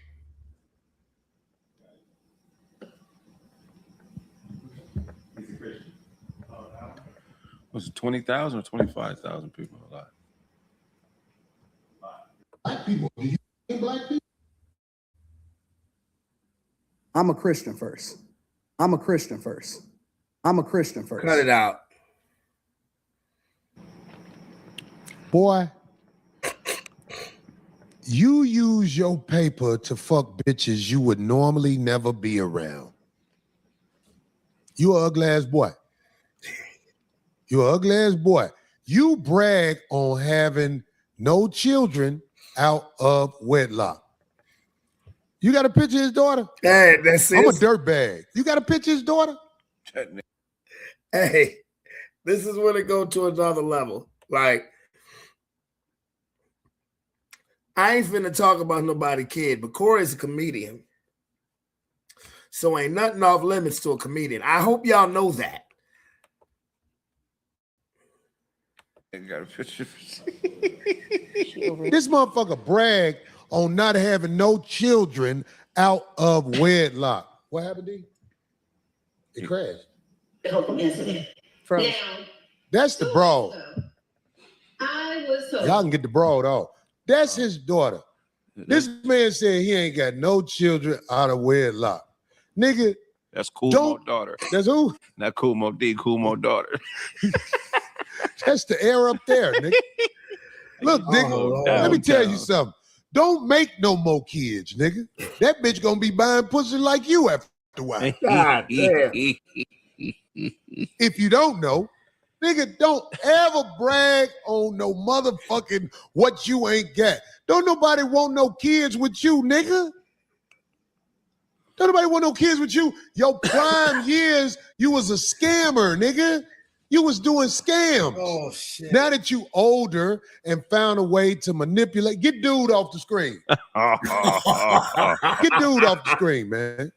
Was it 20,000 or 25,000 people alive? Black people. Do you think black people? I'm a Christian first. I'm a Christian first. I'm a Christian first. Cut it out. Boy, you use your paper to fuck bitches you would normally never be around. You an ugly ass boy. You an ugly ass boy. You brag on having no children out of wedlock. You got a picture of his daughter? Hey, that's it. I'm a dirtbag. You got a picture of his daughter? Hey, this is when it go to another level. Like, I ain't finna talk about nobody kid, but Corey's a comedian. So ain't nothing off limits to a comedian. I hope y'all know that. I got a picture. This motherfucker bragged on not having no children out of wedlock. What happened, D? It crashed. Now, That's the broad. I was told. Y'all can get the broad off. That's his daughter. This man said he ain't got no children out of wedlock. Nigga. That's Cool daughter. That's who? Not Cool Mo D, Cool Mo daughter. That's the air up there, nigga. Look, nigga, let me tell you something. Don't make no more kids, nigga. That bitch gonna be buying pussy like you after a while. God damn. If you don't know, nigga, don't ever brag on no motherfucking what you ain't got. Don't nobody want no kids with you, nigga. Don't nobody want no kids with you. Your prime years, you was a scammer, nigga. You was doing scams. Oh, shit. Now that you older and found a way to manipulate, get dude off the screen. Get dude off the screen, man.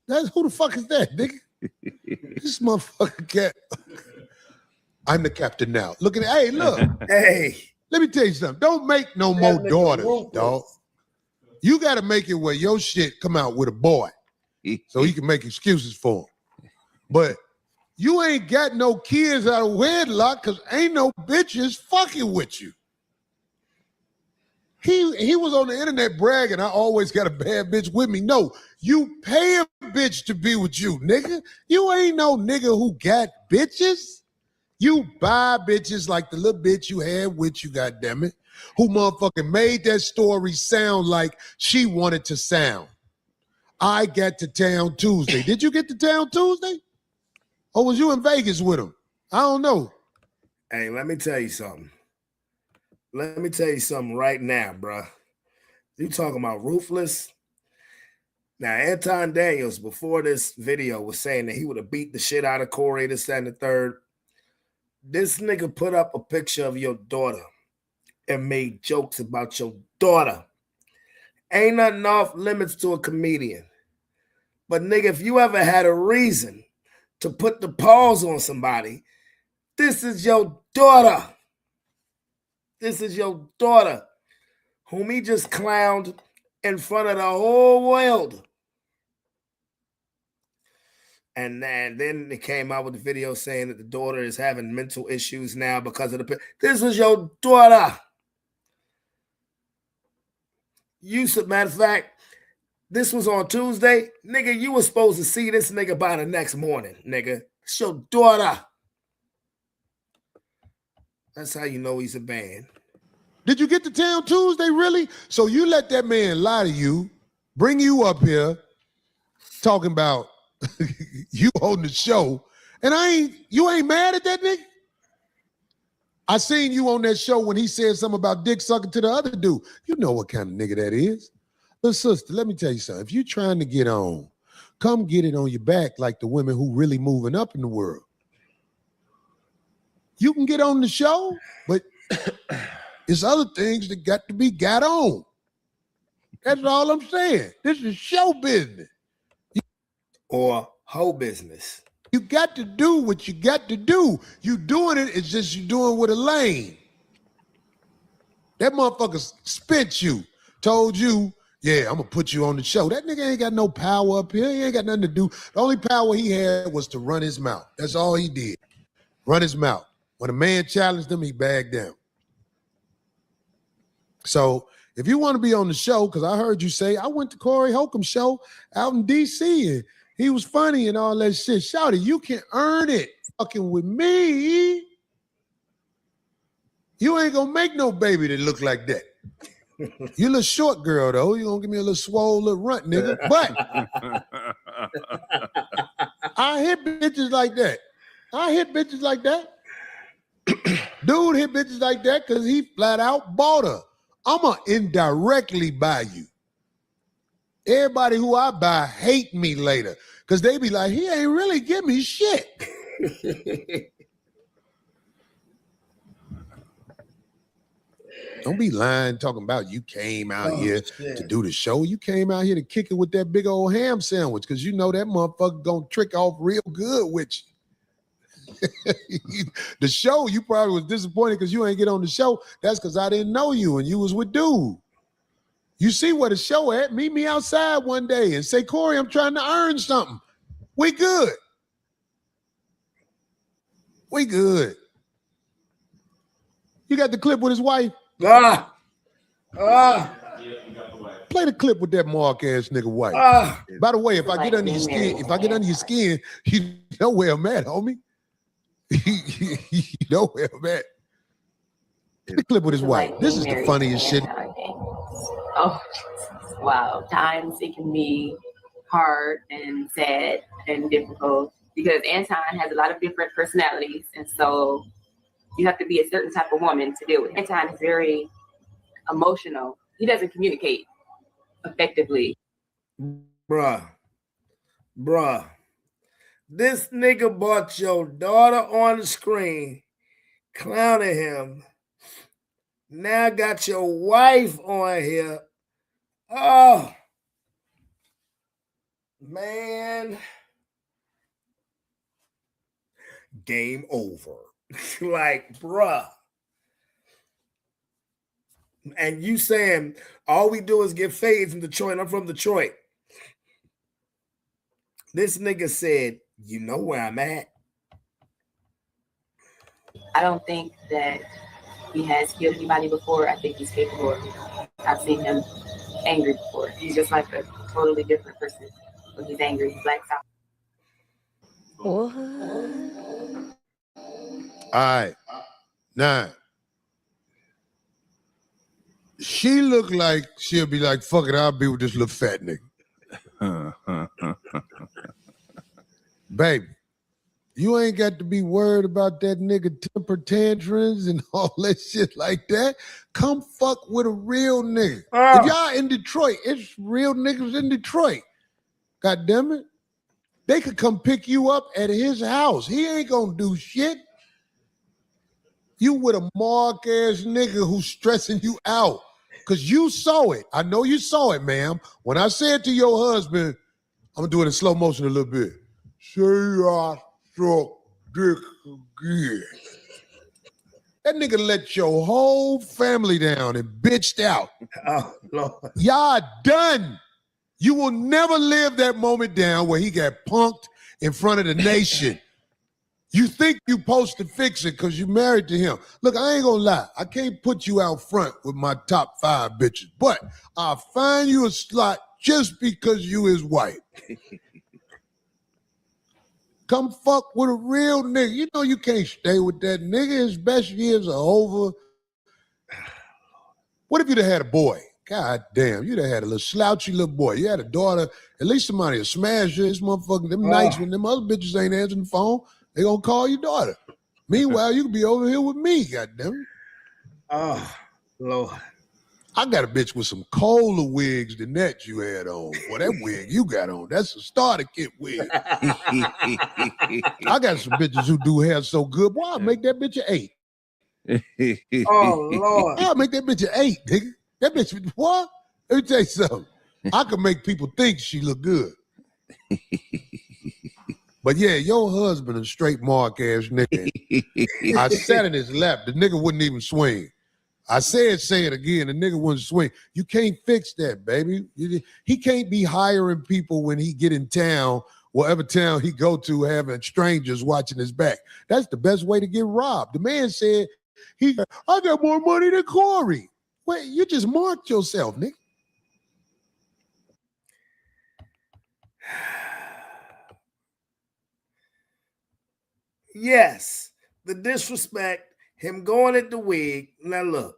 That's who the fuck is that, nigga? This motherfucker cat. I'm the captain now. Look at it. Hey, look. Hey. Let me tell you something. Don't make no more daughters, dog. You got to make it where your shit come out with a boy so he can make excuses for him. But you ain't got no kids out of wedlock because ain't no bitches fucking with you. He was on the internet bragging, I always got a bad bitch with me. No, you pay a bitch to be with you, nigga. You ain't no nigga who got bitches. You buy bitches like the little bitch you had with you, goddammit, who motherfucking made that story sound like she wanted to sound. I got to town Tuesday. Did you get to town Tuesday? Or was you in Vegas with him? I don't know. Hey, let me tell you something. Let me tell you something right now, bro. You talking about ruthless? Now, Anton Daniels, before this video, was saying that he would have beat the shit out of Corey, this, that, and the third. This nigga put up a picture of your daughter and made jokes about your daughter. Ain't nothing off limits to a comedian. But nigga, if you ever had a reason to put the pause on somebody, this is your daughter. This is your daughter, whom he just clowned in front of the whole world. And then they came out with the video saying that the daughter is having mental issues now because of this is your daughter. Matter of fact, this was on Tuesday. Nigga, you were supposed to see this nigga by the next morning, nigga. It's your daughter. That's how you know he's a man. Did you get to town Tuesday, really? So you let that man lie to you, bring you up here, talking about you holding the show, and you ain't mad at that nigga? I seen you on that show when he said something about dick sucking to the other dude. You know what kind of nigga that is. But sister, let me tell you something. If you trying to get on, come get it on your back like the women who really moving up in the world. You can get on the show, but it's other things that got to be got on. That's all I'm saying. This is show business. Or hoe business. You got to do what you got to do. You doing it, it's just you doing with a lane. That motherfucker spent you, told you, yeah, I'm going to put you on the show. That nigga ain't got no power up here. He ain't got nothing to do. The only power he had was to run his mouth. That's all he did. Run his mouth. When a man challenged him, he bagged down. So if you want to be on the show, because I heard you say, I went to Corey Holcomb's show out in D.C. and he was funny and all that shit. Shouty, you can earn it fucking with me. You ain't going to make no baby that look like that. You a little short girl, though. You going to give me a little swole little runt, nigga. But I hit bitches like that. Dude hit bitches like that because he flat out bought her. I'm going to indirectly buy you. Everybody who I buy hate me later because they be like, he ain't really give me shit. Don't be lying talking about you came out here to do the show. You came out here to kick it with that big old ham sandwich because you know that motherfucker gonna trick off real good with you. The show, you probably was disappointed because you ain't get on the show. That's because I didn't know you and you was with dude. You see where the show at? Meet me outside one day and say, Corey, I'm trying to earn something. We good. We good. You got the clip with his wife? Play the clip with that mark ass nigga wife. By the way, if I get under your skin, you know where I'm at, homie. You know where I'm at. The clip with his wife. This is the funniest shit. Oh, wow. Times it can be hard and sad and difficult because Anton has a lot of different personalities, and so you have to be a certain type of woman to deal with. Anton is very emotional. He doesn't communicate effectively. Bruh. This nigga brought your daughter on the screen, clowning him. Now got your wife on here. Oh, man. Game over. Like, bruh. And you saying all we do is get fades in Detroit. I'm from Detroit. This nigga said, you know where I'm at. I don't think that he has killed anybody before. I think he's capable of it. I've seen him angry before. He's just like a totally different person. When he's angry, he blacks out. What? All right. Now, she look like she'll be like, fuck it, I'll be with this little fat nigga. Baby, you ain't got to be worried about that nigga temper tantrums and all that shit like that. Come fuck with a real nigga. If y'all in Detroit, it's real niggas in Detroit. God damn it. They could come pick you up at his house. He ain't gonna do shit. You with a mark ass nigga who's stressing you out. Cause you saw it. I know you saw it, ma'am. When I said to your husband, I'm gonna do it in slow motion a little bit. Say I suck dick again. That nigga let your whole family down and bitched out. Oh, Lord. Y'all done. You will never live that moment down where he got punked in front of the nation. You think you supposed to fix it because you married to him. Look, I ain't gonna lie. I can't put you out front with my top 5 bitches, but I'll find you a slot just because you is white. Come fuck with a real nigga. You know you can't stay with that nigga. His best years are over. What if you'd have had a boy? God damn, you'd have had a little slouchy little boy. You had a daughter, at least somebody will smash you. This motherfucker, them nights when them other bitches ain't answering the phone, they gonna call your daughter. Meanwhile, you could be over here with me, goddamn. Oh, Lord. I got a bitch with some colder wigs than that you had on. Well, that wig you got on, that's a starter kit wig. I got some bitches who do hair so good. Boy, I'll make that bitch an 8. Oh, Lord. I'll make that bitch an 8, nigga. That bitch, what? Let me tell you something. I can make people think she look good. But yeah, your husband a straight mark ass nigga. I sat in his lap. The nigga wouldn't even swing. I said, say it again. The nigga wouldn't swing. You can't fix that, baby. He can't be hiring people when he get in town, whatever town he go to, having strangers watching his back. That's the best way to get robbed. The man said, I got more money than Corey. Wait, you just marked yourself, nigga. Yes, the disrespect, him going at the wig. Now look.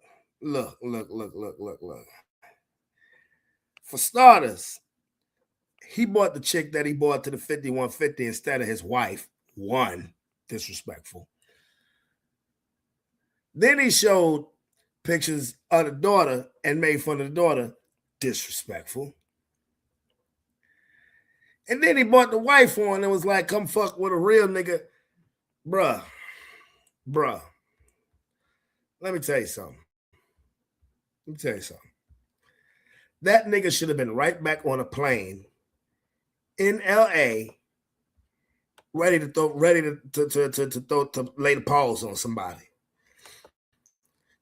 For starters, he bought the chick that he bought to the 5150 instead of his wife. One, disrespectful. Then he showed pictures of the daughter and made fun of the daughter. Disrespectful. And then he bought the wife on and was like, come fuck with a real nigga. Bruh. Let me tell you something. That nigga should have been right back on a plane in LA, ready to lay the paws on somebody.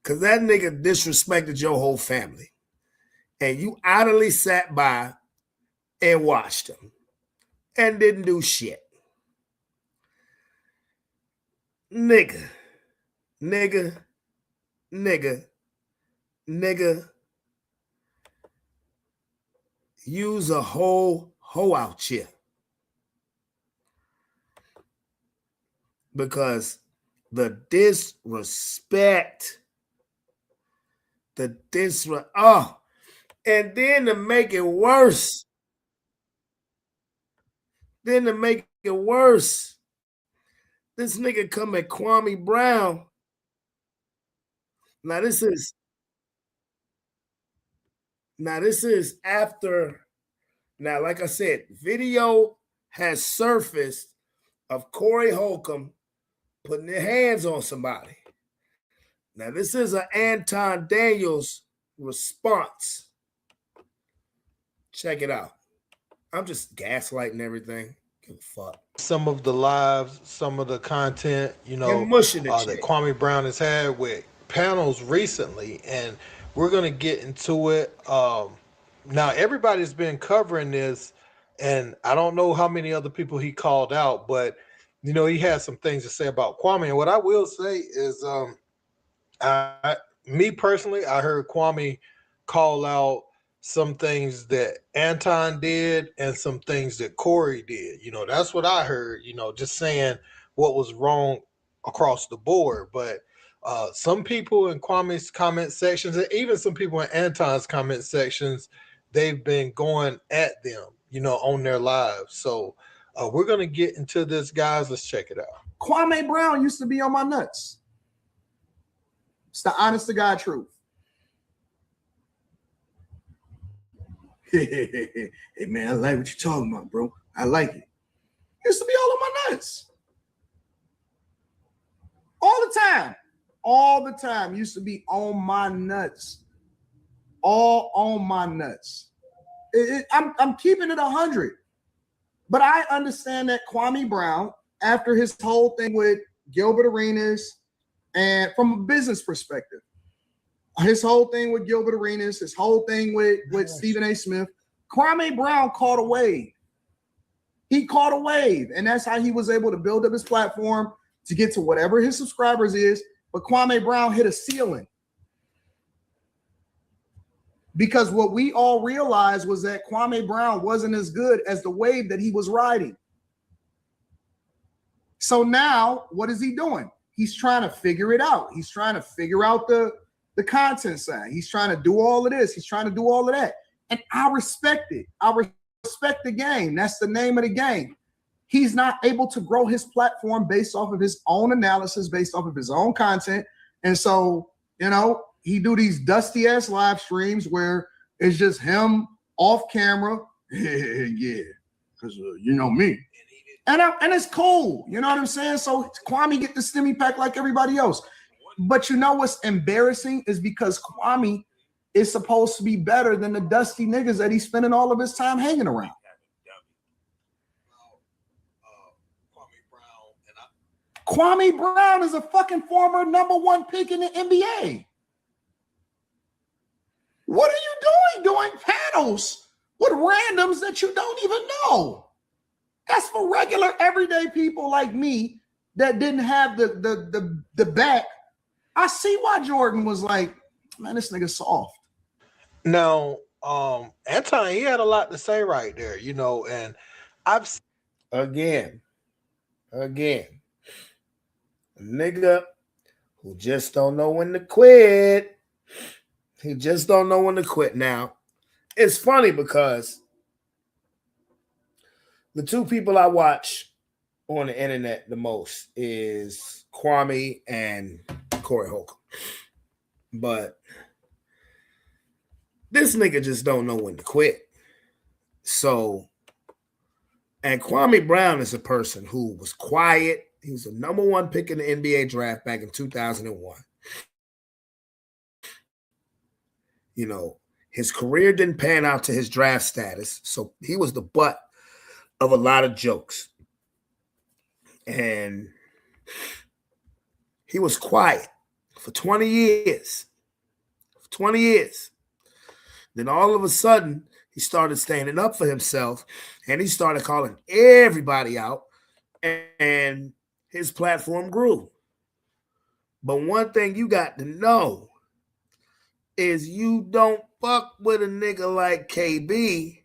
Cause that nigga disrespected your whole family. And you idly sat by and watched him and didn't do shit. Nigga. Use a whole hoe out here. Because the disrespect, and then to make it worse, this nigga come at Kwame Brown. Now this is after. Now, like I said, video has surfaced of Corey Holcomb putting their hands on somebody. Now, this is an Anton Daniels response. Check it out. I'm just gaslighting everything. Give a fuck. Some of the lives, some of the content, that Kwame Brown has had with panels recently, and we're going to get into it. Now, everybody's been covering this, and I don't know how many other people he called out, but, he had some things to say about Kwame. And what I will say is, me personally, I heard Kwame call out some things that Anton did and some things that Corey did. That's what I heard, just saying what was wrong across the board. But some people in Kwame's comment sections, and even some people in Anton's comment sections, they've been going at them, on their lives. So we're going to get into this, guys. Let's check it out. Kwame Brown used to be on my nuts. It's the honest to God truth. Hey, man, I like what you're talking about, bro. I like it. Used to be all on my nuts. All the time. Used to be on my nuts. All on my nuts. I'm keeping it 100. But I understand that Kwame Brown, after his whole thing with Gilbert Arenas And from a business perspective, his whole thing with Gilbert Arenas, his whole thing with Stephen A. Smith, Kwame Brown caught a wave. He caught a wave, and that's how he was able to build up his platform to get to whatever his subscribers is. But Kwame Brown hit a ceiling. Because what we all realized was that Kwame Brown wasn't as good as the wave that he was riding. So now, what is he doing? He's trying to figure it out. He's trying to figure out the content side. He's trying to do all of this. He's trying to do all of that. And I respect it. I respect the game. That's the name of the game. He's not able to grow his platform based off of his own analysis, based off of his own content. And so, you know, he do these dusty ass live streams where it's just him off camera. Yeah, because you know me. And it's cool. You know what I'm saying? So Kwame get the stimmy pack like everybody else. But you know what's embarrassing is because Kwame is supposed to be better than the dusty niggas that he's spending all of his time hanging around. Kwame Brown is a fucking former #1 pick in the NBA. What are you doing panels with randoms that you don't even know? That's for regular everyday people like me that didn't have the back. I see why Jordan was like, man, this nigga soft. Now, Anton, he had a lot to say right there, you know, and I've again, a nigga who just don't know when to quit. He just don't know when to quit. Now, it's funny because the two people I watch on the internet the most is Kwame and Corey Holcomb. But this nigga just don't know when to quit. So, and Kwame Brown is a person who was quiet. He was the #1 pick in the NBA draft back in 2001. You know, his career didn't pan out to his draft status. So he was the butt of a lot of jokes. And he was quiet for 20 years. For 20 years. Then all of a sudden, he started standing up for himself and he started calling everybody out, and his platform grew. But one thing you got to know is you don't fuck with a nigga like KB,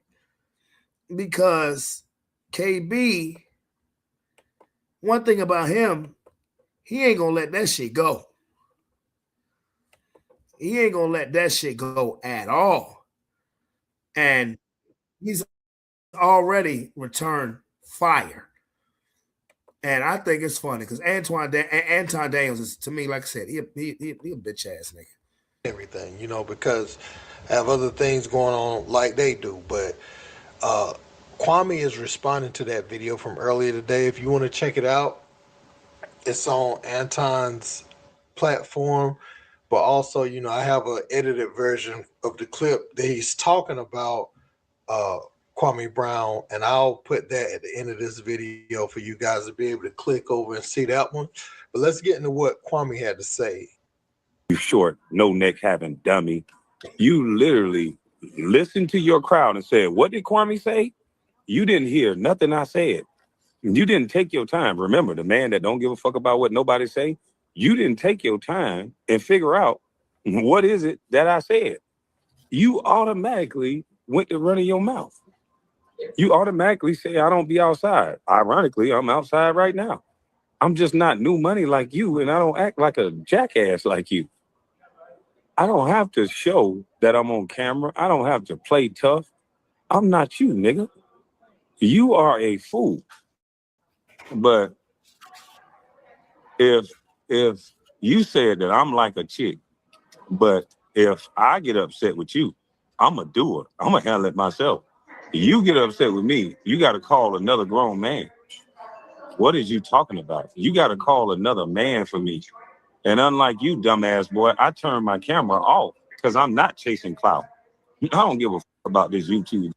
because KB, one thing about him, he ain't gonna let that shit go. He ain't gonna let that shit go at all. And he's already returned fire. And I think it's funny because Anton Daniels is, to me, like I said, he a bitch ass nigga. Everything, you know, because I have other things going on like they do. But Kwame is responding to that video from earlier today. If you want to check it out, it's on Anton's platform. But also, you know, I have an edited version of the clip that he's talking about Kwame Brown, and I'll put that at the end of this video for you guys to be able to click over and see that one. But let's get into what Kwame had to say. You short, no neck having dummy. You literally listened to your crowd and said, what did Kwame say? You didn't hear nothing I said. You didn't take your time. Remember, the man that don't give a fuck about what nobody say, you didn't take your time and figure out what is it that I said. You automatically went to running your mouth. You automatically say, I don't be outside. Ironically, I'm outside right now. I'm just not new money like you, and I don't act like a jackass like you. I don't have to show that I'm on camera. I don't have to play tough. I'm not you, nigga. You are a fool. But if you said that I'm like a chick, but if I get upset with you, I'm a doer. I'm gonna handle it myself. You get upset with me, you got to call another grown man. What is you talking about? You got to call another man for me. And unlike you, dumbass boy, I turn my camera off because I'm not chasing clout. I don't give a fuck about this YouTube.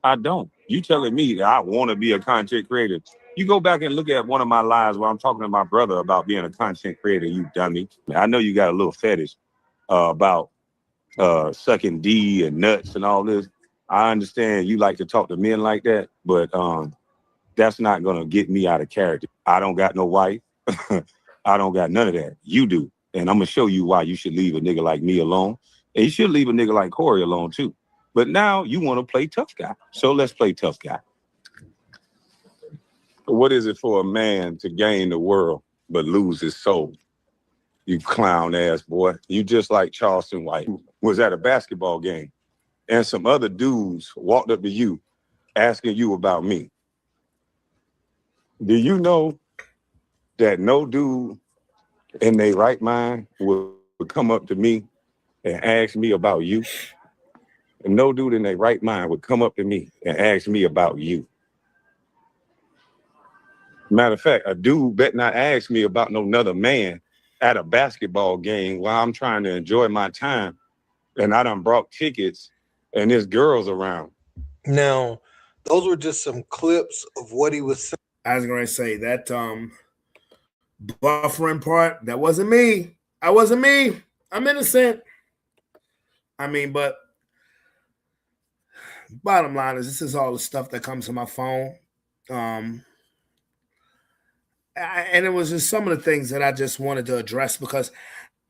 I don't. You telling me that I want to be a content creator. You go back and look at one of my lives where I'm talking to my brother about being a content creator, you dummy. I know you got a little fetish about sucking D and nuts and all this. I understand you like to talk to men like that, but that's not gonna get me out of character. I don't got no wife. I don't got none of that. You do. And I'm gonna show you why you should leave a nigga like me alone. And you should leave a nigga like Corey alone too. But now you want to play tough guy. So let's play tough guy. What is it for a man to gain the world but lose his soul? You clown ass boy. You just like Charleston White was at a basketball game and some other dudes walked up to you asking you about me. Do you know that no dude in their right mind would come up to me and ask me about you? And no dude in their right mind would come up to me and ask me about you. Matter of fact, a dude better not ask me about no another man at a basketball game while I'm trying to enjoy my time and I done brought tickets and there's girls around. Now, those were just some clips of what he was saying. I was going to say that buffering part, that wasn't me. I wasn't me. I'm innocent. I mean, but bottom line is this is all the stuff that comes to my phone. And it was just some of the things that I just wanted to address because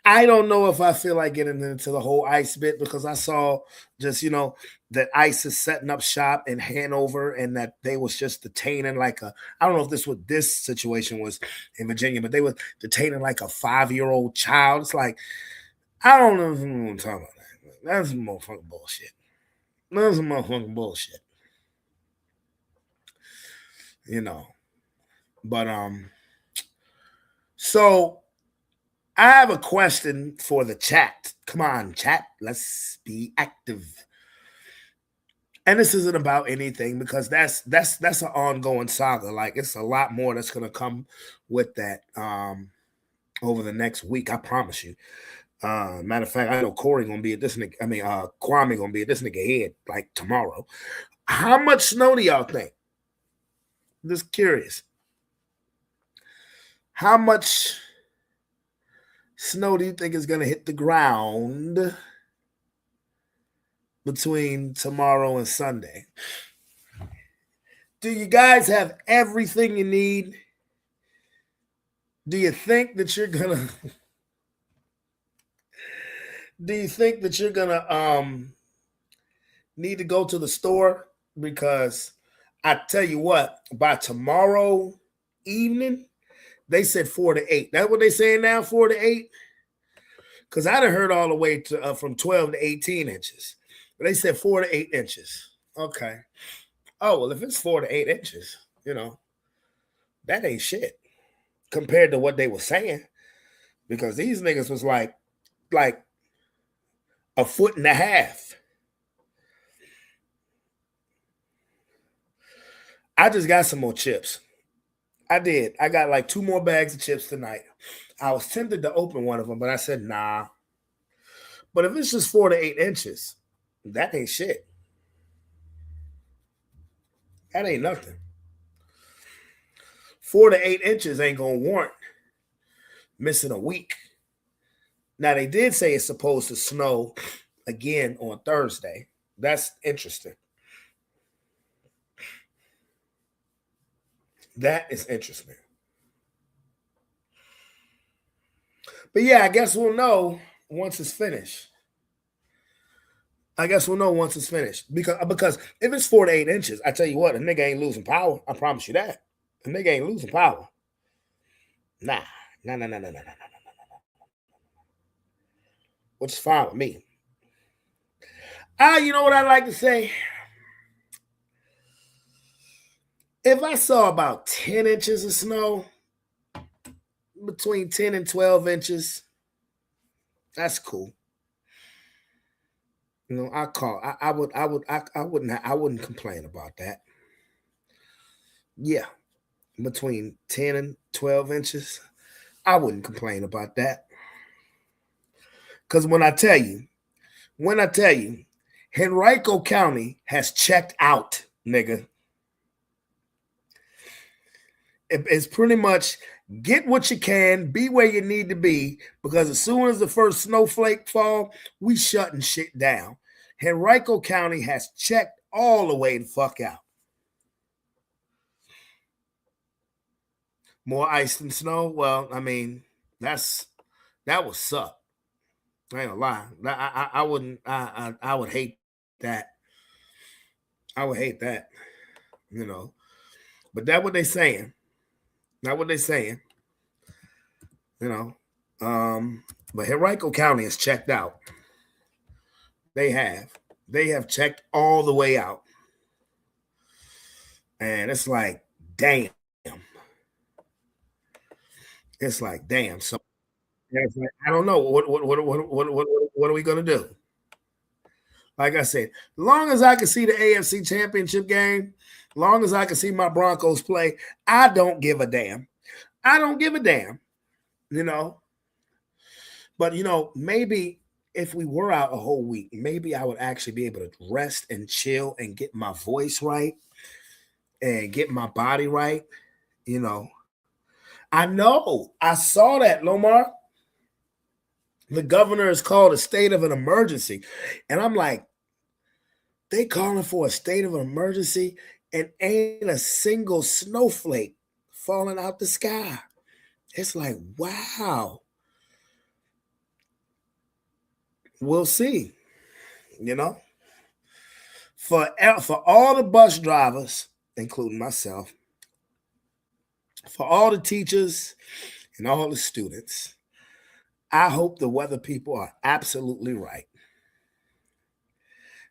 I don't know if I feel like getting into the whole ICE bit because I saw just, that ICE is setting up shop in Hanover and that they was just detaining I don't know if this situation was in Virginia, but they were detaining like a 5-year-old child. It's like, I don't know if I'm talking about that. That's some motherfucking bullshit. That's some motherfucking bullshit. But so I have a question for the chat. Come on, chat. Let's be active. And this isn't about anything because that's an ongoing saga. Like it's a lot more that's gonna come with that over the next week. I promise you. Matter of fact, I know Corey gonna be at this nigga. Kwame gonna be at this nigga head like tomorrow. How much snow do y'all think? Just curious. How much snow do you think is going to hit the ground between tomorrow and Sunday? Do you guys have everything you need? Do you think that you're going to need to go to the store? Because I tell you what, by tomorrow evening, they said 4 to 8. That's what they saying now, 4 to 8? Because I done heard all the way to from 12 to 18 inches. But they said 4 to 8 inches. Okay. Oh, well, if it's 4 to 8 inches, that ain't shit compared to what they were saying. Because these niggas was like 1.5 feet. I just got some more chips. I did. I got like 2 more bags of chips tonight. I was tempted to open one of them, but I said, nah. But if it's just 4 to 8 inches, that ain't shit. That ain't nothing. 4 to 8 inches ain't going to warrant missing a week. Now, they did say it's supposed to snow again on Thursday. That's interesting. That is interesting. But yeah, I guess we'll know once it's finished. Because if it's 4 to 8 inches, I tell you what, a nigga ain't losing power. I promise you that. A nigga ain't losing power. Nah. Which is fine with me. You know what I like to say? If I saw about 10 inches of snow, between 10 and 12 inches, that's cool. I wouldn't complain about that. Yeah. Between 10 and 12 inches, I wouldn't complain about that. Because when I tell you, Henrico County has checked out, nigga. it's pretty much get what you can, be where you need to be, because as soon as the first snowflake fall, we shutting shit down. Henrico County has checked all the way the fuck out. More ice than snow? Well, I mean, that would suck. I ain't gonna lie. I wouldn't. I would hate that. I would hate that. You know, but that's what they saying. Not what they saying. You know, but Henrico County is checked out. They have checked all the way out, and it's like, damn. It's like, damn. So it's like, I don't know what are we gonna do? Like I said, long as I can see the AFC Championship game, long as I can see my Broncos play, I don't give a damn. I don't give a damn. You know, but you know, maybe if we were out a whole week, maybe I would actually be able to rest and chill and get my voice right and get my body right. You know, I know I saw that, Lomar. The governor has called a state of an emergency, and I'm like, they calling for a state of an emergency and ain't a single snowflake falling out the sky. It's like, wow. We'll see. You know, for all the bus drivers, including myself, for all the teachers and all the students, I hope the weather people are absolutely right.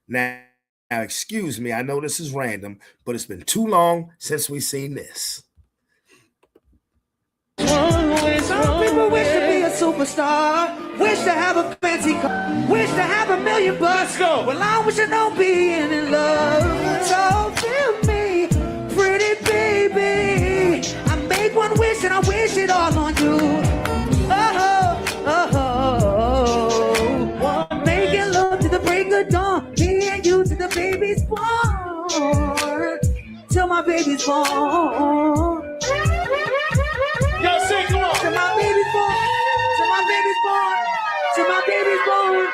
Now, excuse me, I know this is random, but it's been too long since we've seen this. Some people wish to be a superstar, wish to have a fancy car, wish to have $1 million bucks. Well, I wish I don't be in love. So feel me, pretty baby. I make one wish and I wish it all on you. Making love to the break of dawn, me and you to the baby's born, till my baby's born. Yo, sing, come on. Till my baby's born, till my baby's born, till my baby's born,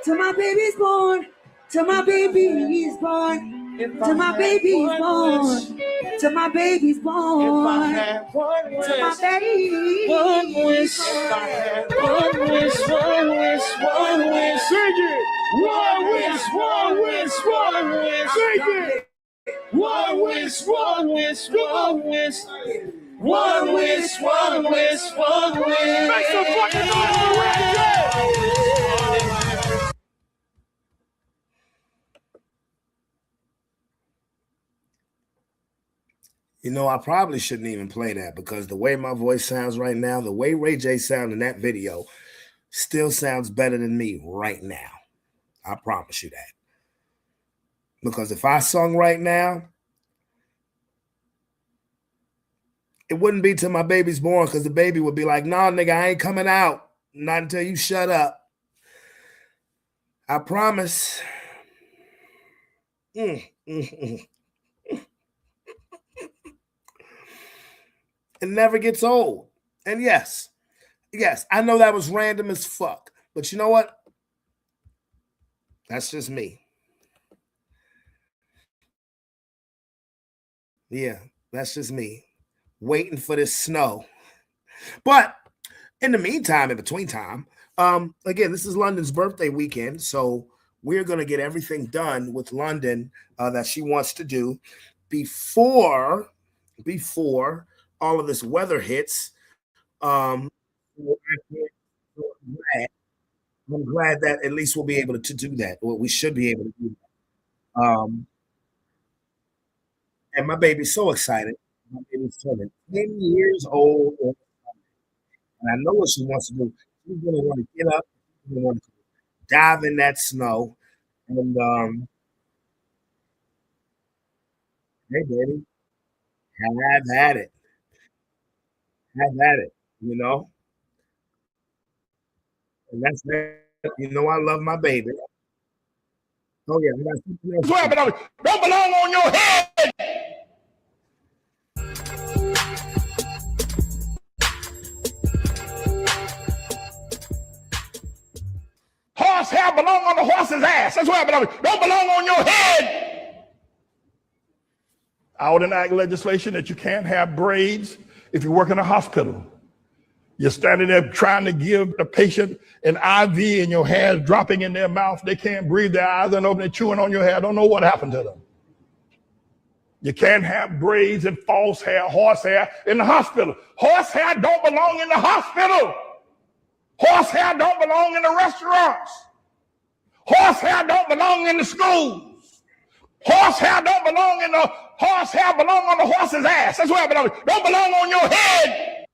till my baby's born, till my baby's born, till my baby's born, till my baby's born, till my baby's born. One wish, one wish, one wish, one wish. Sing it. One wish, one wish, one wish. Sing it. One wish, one wish, one wish. One wish, one wish, one wish. Make some fucking noise already! You know, I probably shouldn't even play that because the way my voice sounds right now, the way Ray J sounded in that video still sounds better than me right now. I promise you that. Because if I sung right now, it wouldn't be till my baby's born because the baby would be like, nah, nigga, I ain't coming out. Not until you shut up. I promise. It never gets old. And yes, I know that was random as fuck. But you know what? That's just me. Yeah, that's just me. Waiting for this snow. But in the meantime, in between time, again, this is London's birthday weekend, so we're going to get everything done with London that she wants to do before all of this weather hits. I'm glad that at least we'll be able to do that. Well, we should be able to do that. And my baby's so excited. My baby's turning 10 years old. And I know what she wants to do. She's going to want to get up. She's going to want to dive in that snow. And, hey, baby, have at it. Have at it, you know? And that's that. You know, I love my baby. Oh, yeah. Don't belong on your head. Horsehair belong on the horse's ass. That's where it belongs. Don't belong on your head. I would enact legislation that you can't have braids if you work in a hospital. You're standing there trying to give the patient an IV and your hair is dropping in their mouth. They can't breathe, their eyes are open, they're chewing on your hair. Don't know what happened to them. You can't have braids and false hair, horsehair in the hospital. Horsehair don't belong in the hospital. Horsehair don't belong in the restaurants. Horsehair don't belong in the schools. Horsehair don't belong in the horsehair belong on the horse's ass. That's where it belongs. Don't belong on your head.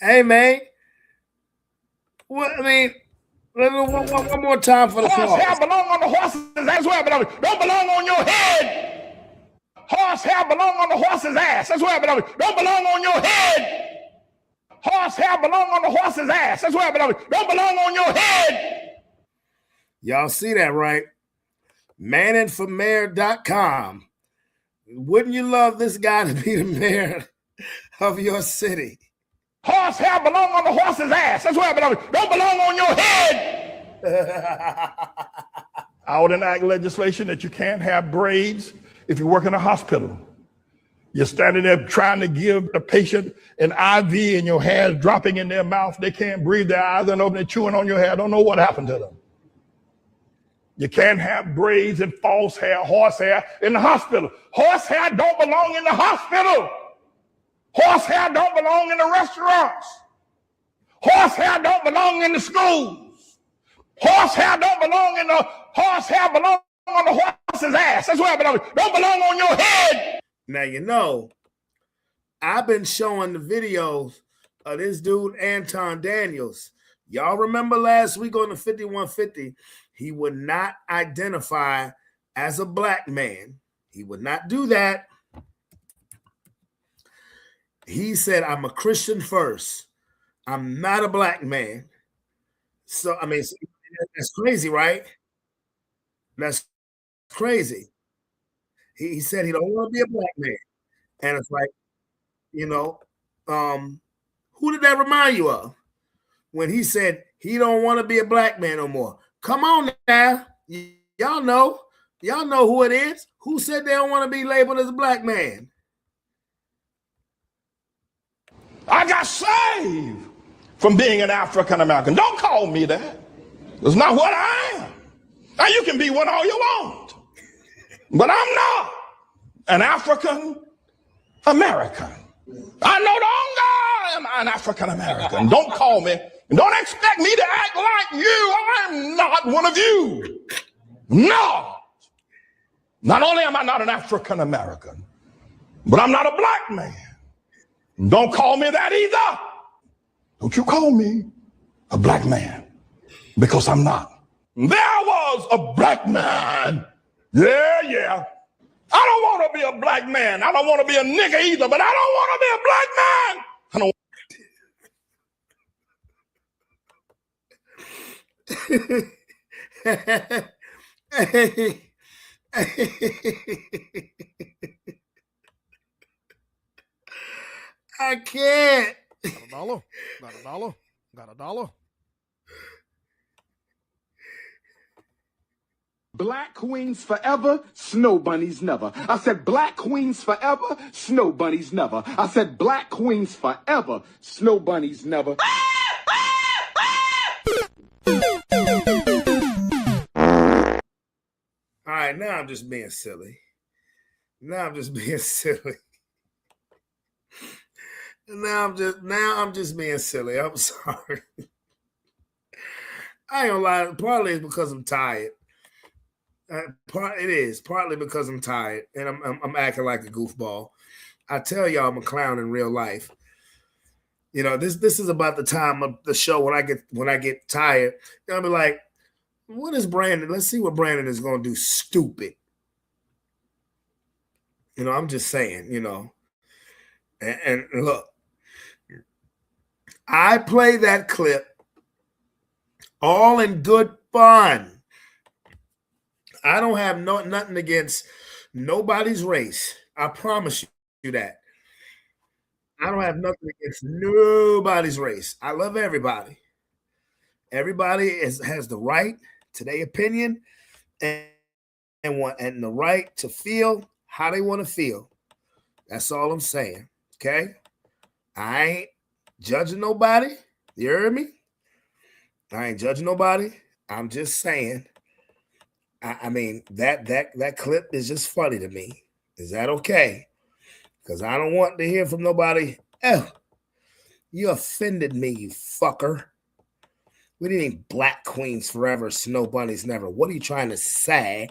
Hey, man. Well, I mean, one more time for the horsehair belong on the horse's ass. That's where it belongs. Don't belong on your head. Horsehair belong on the horse's ass. That's where it belongs. Don't belong on your head. Horsehair belong on the horse's ass. That's where it belongs. Don't belong on your head. Y'all see that, right? Manningformayor.com. Wouldn't you love this guy to be the mayor of your city? Horsehair belong on the horse's ass. That's where it belongs. Don't belong on your head. I would enact legislation that you can't have braids if you work in a hospital. You're standing there trying to give the patient an IV and your hair is dropping in their mouth. They can't breathe, their eyes are open, they're chewing on your hair. Don't know what happened to them. You can't have braids and false hair, horsehair in the hospital. Horsehair don't belong in the hospital. Horsehair don't belong in the restaurants. Horsehair don't belong in the schools. Horsehair don't belong in the horsehair belong on the horse's ass. That's where it belongs. Don't belong on your head. Now, you know, I've been showing the videos of this dude, Anton Daniels. Y'all remember last week on the 5150, he would not identify as a black man. He would not do that. He said, I'm a Christian first. I'm not a black man. So, I mean, that's crazy, right? That's crazy. He said he don't want to be a black man. And it's like, you know, who did that remind you of? When he said he don't want to be a black man no more. Come on now. Y'all know who it is. Who said they don't want to be labeled as a black man? I got saved from being an African American. Don't call me that. It's not what I am. Now you can be what all you want, but I'm not an African American. I no longer am an African American. Don't call me. Don't expect me to act like you. I'm not one of you. No. Not only am I not an African American, but I'm not a black man. Don't call me that either. Don't you call me a black man, because I'm not. There was a black man. Yeah. I don't want to be a black man. I don't want to be a nigga either, but I don't want to be a black man. I don't. I can't. Got a dollar. Got a dollar. Black queens forever, snow bunnies never. I said black queens forever, snow bunnies never. I said black queens forever, snow bunnies never. All right, now I'm just being silly. Now I'm just being silly. Now I'm just being silly. I'm sorry. I ain't gonna lie. Partly it's because I'm tired. It is partly because I'm tired and I'm acting like a goofball. I tell y'all I'm a clown in real life. You know, this is about the time of the show when I get tired. I'll be like, what is Brandon? Let's see what Brandon is gonna do. Stupid. You know, I'm just saying, you know. And look, I play that clip all in good fun. I don't have nothing against nobody's race. I promise you. that. I don't have nothing against nobody's race. I love everybody. Everybody has the right to their opinion and the right to feel how they want to feel. That's all I'm saying. Okay? I ain't judging nobody. You heard me? I ain't judging nobody. I'm just saying. I mean, that clip is just funny to me. Is that okay? Because I don't want to hear from nobody. Oh, you offended me, you fucker. We didn't need black queens forever, snow bunnies never. What are you trying to say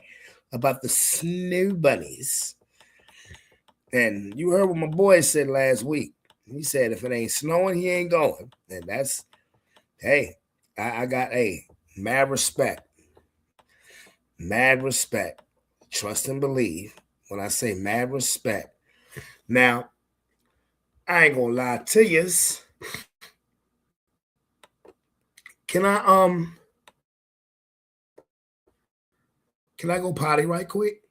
about the snow bunnies? And you heard what my boy said last week. He said if it ain't snowing, he ain't going. And that's, hey, I got mad respect. Mad respect. Trust and believe when I say mad respect. Now, I ain't gonna lie to yous. Can I go potty right quick?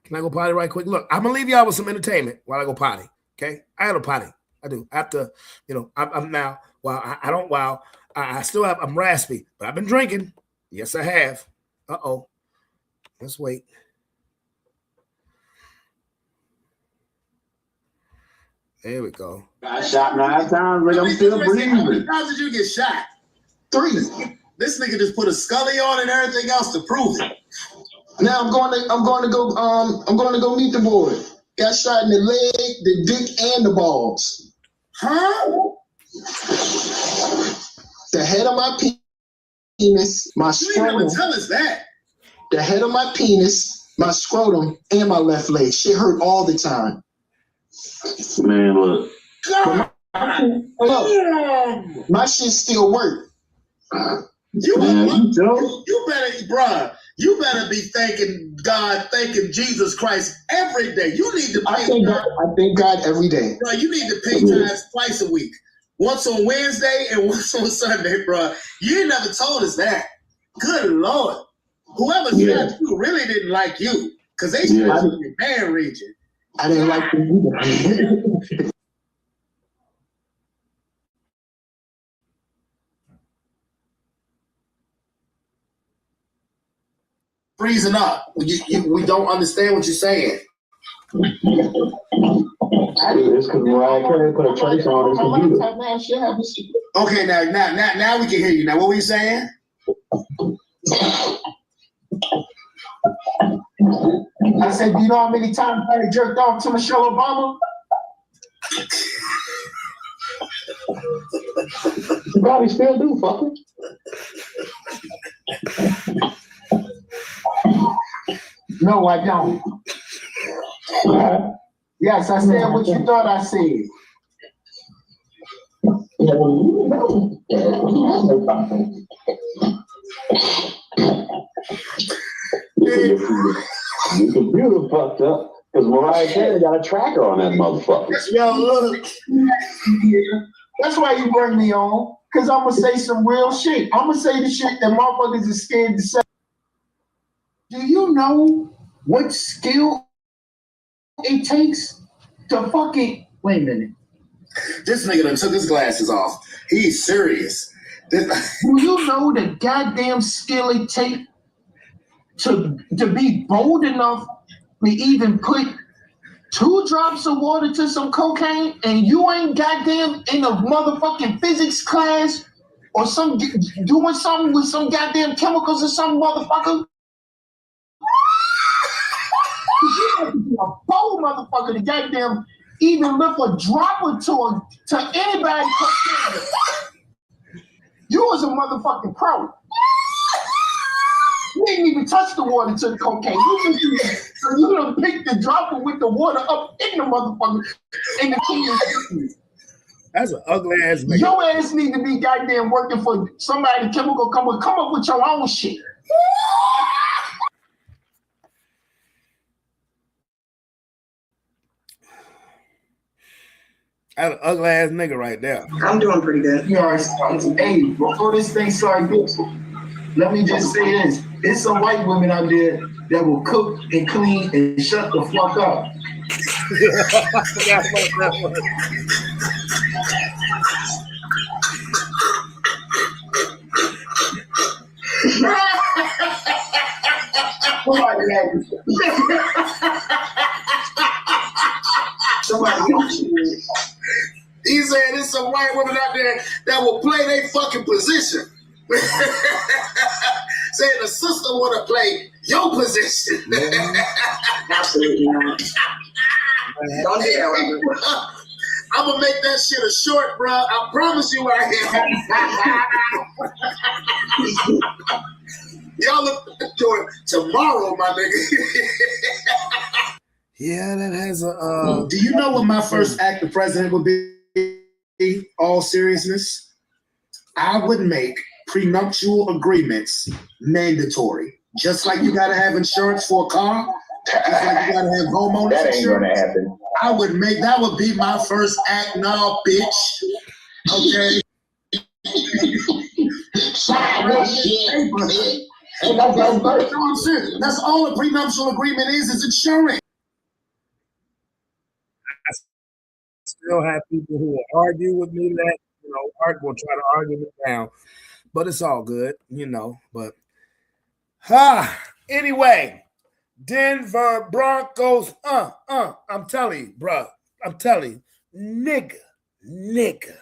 Can I go potty right quick? Look, I'm gonna leave y'all with some entertainment while I go potty. Okay, I got a potty. I do. After, I'm now. I still have. I'm raspy, but I've been drinking. Yes, I have. Let's wait. There we go. I shot 9 times, but I'm still breathing. How many times did you get shot? 3. This nigga just put a scully on and everything else to prove it. Now I'm going to go meet the boy. Got shot in the leg, the dick, and the balls. Huh? The head of my penis, my scrotum. You didn't even tell us that. The head of my penis, my scrotum, and my left leg. Shit hurt all the time. Man, look. Look, my shit still work. You better be thanking God, thanking Jesus Christ every day. You need to pay. I thank God every day. Bro, you need to pay tithes twice a week. Once on Wednesday and once on Sunday, bro. You never told us that. Good Lord. Whoever said you really didn't like you. Because they should have your man region. I didn't like them either. Freezing up. We don't understand what you're saying. It's because Mariah Carey put a trace on his computer. Okay, now we can hear you. Now, what were you saying? I said, do you know how many times I jerked off to Michelle Obama? You probably still do, fucker. No, I don't. Yes, I said what you thought I said. Your computer fucked up because Mariah Carey got a tracker on that motherfucker. Yo, look. That's why you bring me on, because I'm going to say some real shit. I'm going to say the shit that motherfuckers are scared to say. Do you know what skill it takes to fucking... Wait a minute. This nigga done took his glasses off. He's serious. Do you know the goddamn skill it takes to be bold enough to even put 2 drops of water to some cocaine and you ain't goddamn in a motherfucking physics class or doing something with some goddamn chemicals or some motherfucker? You have to be a bold motherfucker to goddamn even lift a dropper to anybody. You was a motherfucking pro. You didn't even touch the water to the cocaine. You done picked the dropper with the water up in the motherfucker in the That's an ugly ass nigga. Your ass need to be goddamn working for somebody chemical. Come up with your own shit. That's an ugly ass nigga right there. I'm doing pretty good. Hey, before this thing started, let me just say this. There's some white women out there that will cook and clean and shut the fuck up. I forgot about that one. He said there's some white women out there that will play their fucking position. Saying the sister want to play your position. Absolutely not. Don't do that, Robert. I'm gonna make that shit a short, bro. I promise you I am. Y'all look for it tomorrow, my nigga. Yeah, that has a. Do you know what my first act of president would be? All seriousness, I would make prenuptial agreements mandatory. Just like you gotta have insurance for a car, just like you gotta have homeowners That ain't insurance. gonna happen. I would make that would be my first act now, bitch. Okay. That's all a prenuptial agreement is insurance. Still have people who will argue with me that, will try to argue me down. But it's all good, But anyway, Denver Broncos. I'm telling you, bro. I'm telling you, nigga.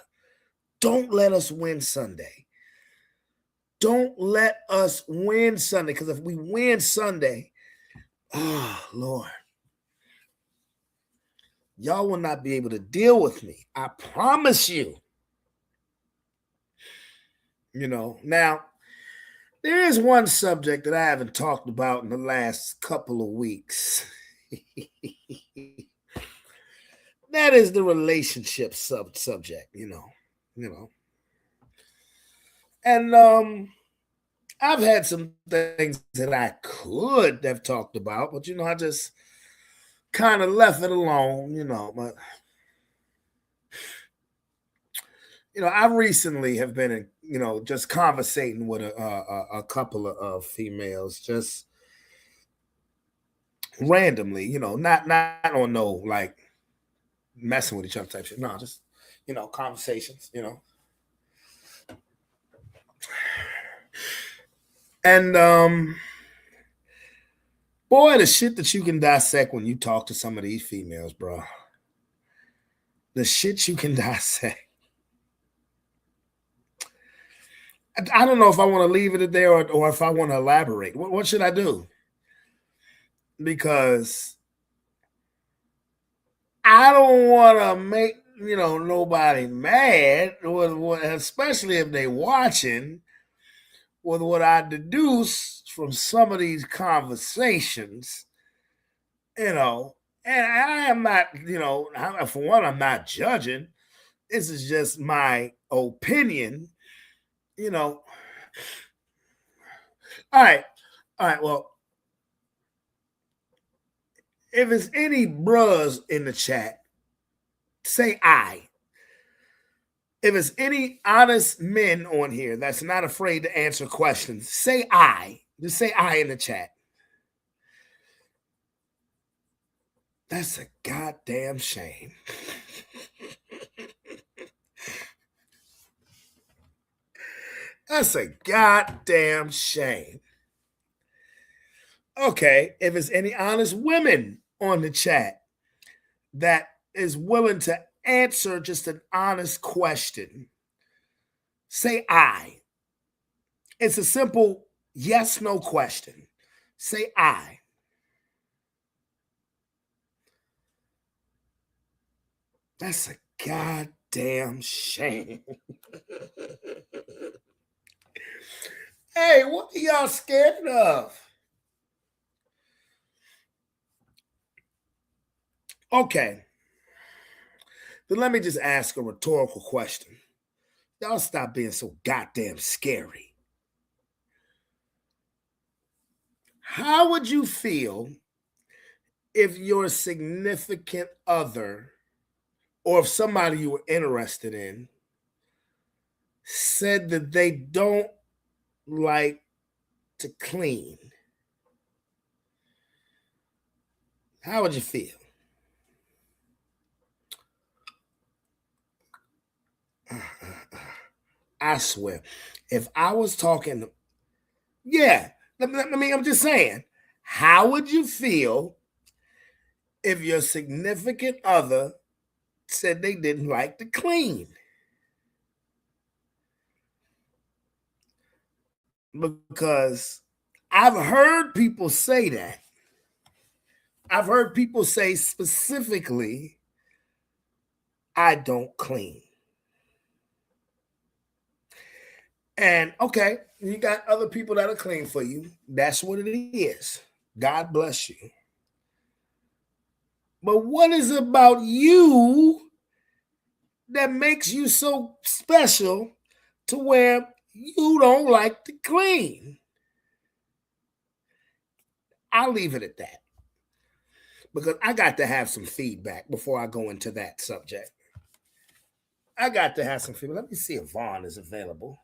Don't let us win Sunday. Don't let us win Sunday. Because if we win Sunday, oh Lord. Y'all will not be able to deal with me. I promise you. Now, there is one subject that I haven't talked about in the last couple of weeks. That is the relationship subject, And I've had some things that I could have talked about, but I just kind of left it alone, but I recently have been, just conversating with a couple of females, just randomly, not on no like messing with each other type shit. No, just conversations, And boy, the shit that you can dissect when you talk to some of these females, bro. The shit you can dissect. I don't know if I want to leave it there or if I want to elaborate. What should I do? Because I don't want to make, nobody mad, especially if they watching, with what I deduce from some of these conversations, and I am not, for one, I'm not judging. This is just my opinion, All right. Well, if there's any bros in the chat, say I. If there's any honest men on here that's not afraid to answer questions, say I. Just say I in the chat. That's a goddamn shame. That's a goddamn shame. Okay, if there's any honest women on the chat that is willing to answer just an honest question, say I. It's a simple yes, no question. Say I. That's a goddamn shame. Hey, what are y'all scared of? Okay. Then let me just ask a rhetorical question. Y'all stop being so goddamn scary. How would you feel if your significant other or if somebody you were interested in said that they don't like to clean? How would you feel? I swear, if I was talking, yeah, I'm just saying, how would you feel if your significant other said they didn't like to clean? Because I've heard people say that. I've heard people say specifically, I don't clean. And okay, you got other people that'll clean for you. That's what it is. God bless you. But what is it about you that makes you so special to where you don't like to clean? I'll leave it at that. Because I got to have some feedback before I go into that subject. I got to have some feedback. Let me see if Vaughn is available.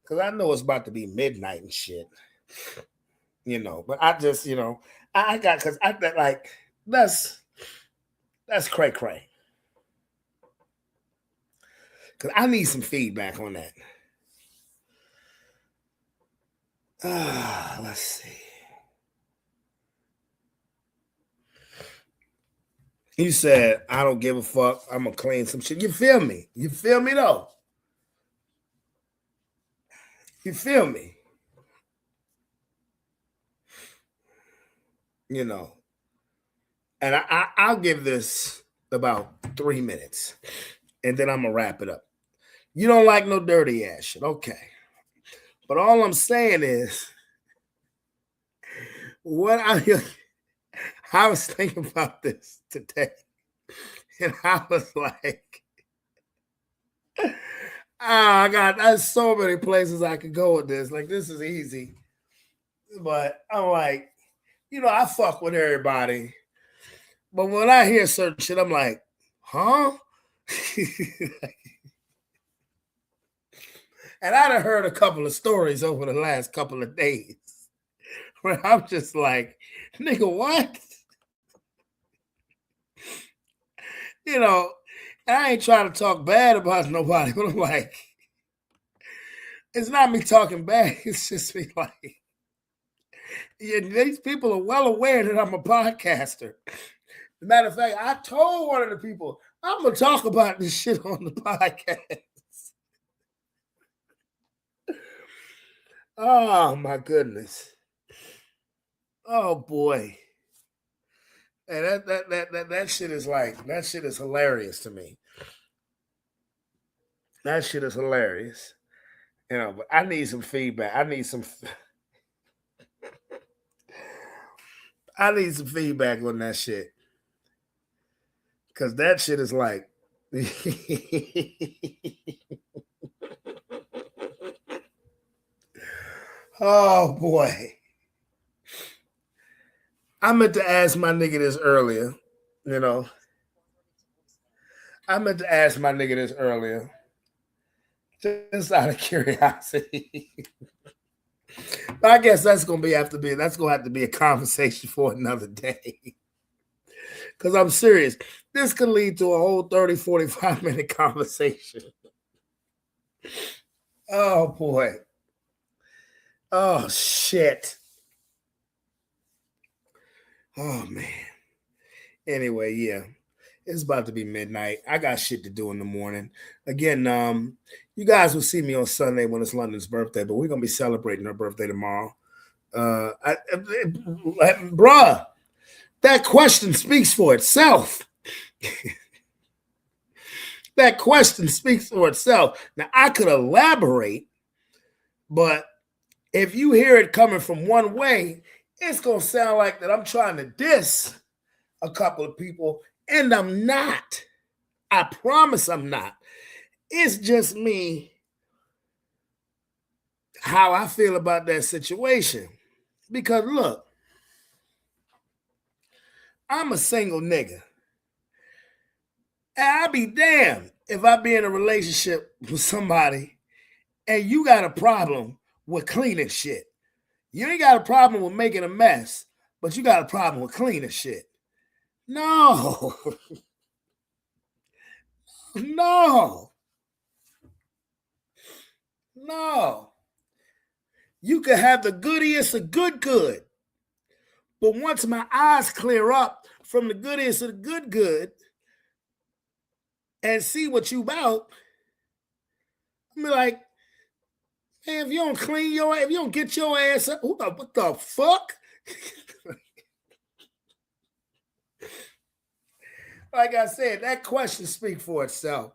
Because I know it's about to be midnight and shit. You know, but I just, you know, I got, because I like, that's cray cray. Because I need some feedback on that. Let's see. You said, I don't give a fuck. I'm going to clean some shit. You feel me? You feel me, though? You feel me? You know. And I'll give this about 3 minutes. And then I'm going to wrap it up. You don't like no dirty ass shit. Okay. But all I'm saying is, I was thinking about this today. And I was like, there's so many places I could go with this. Like, this is easy. But I'm like, you know, I fuck with everybody. But when I hear certain shit, I'm like, huh? And I done heard a couple of stories over the last couple of days where I'm just like, nigga, what? You know, I ain't trying to talk bad about nobody, but I'm like, it's not me talking bad. It's just me like, yeah, these people are well aware that I'm a podcaster. As a matter of fact, I told one of the people, I'm going to talk about this shit on the podcast. Oh, my goodness. Oh, boy. And that shit is like, that shit is hilarious to me. That shit is hilarious. You know, but I need some feedback. I need some feedback on that shit. Because that shit is like, oh boy. I meant to ask my nigga this earlier, you know. Just out of curiosity. But I guess that's gonna have to be a conversation for another day. Because I'm serious. This could lead to a whole 30, 45-minute conversation. Oh boy. Oh shit. Oh man. Anyway, yeah. It's about to be midnight. I got shit to do in the morning. Again, you guys will see me on Sunday when it's London's birthday, but we're gonna be celebrating her birthday tomorrow. Bruh, that question speaks for itself. That question speaks for itself. Now, I could elaborate, but if you hear it coming from one way, it's gonna sound like that I'm trying to diss a couple of people, and I'm not. I promise I'm not. It's just me, how I feel about that situation. Because look, I'm a single nigga. And I'll be damned if I be in a relationship with somebody and you got a problem with cleaning shit. You ain't got a problem with making a mess, but you got a problem with cleaning shit. No. No. No. You could have the goodiest of good. But once my eyes clear up from the goodiest of the good and see what you about, I'm like, man, if you don't if you don't get your ass up, what the fuck? Like I said, that question speaks for itself.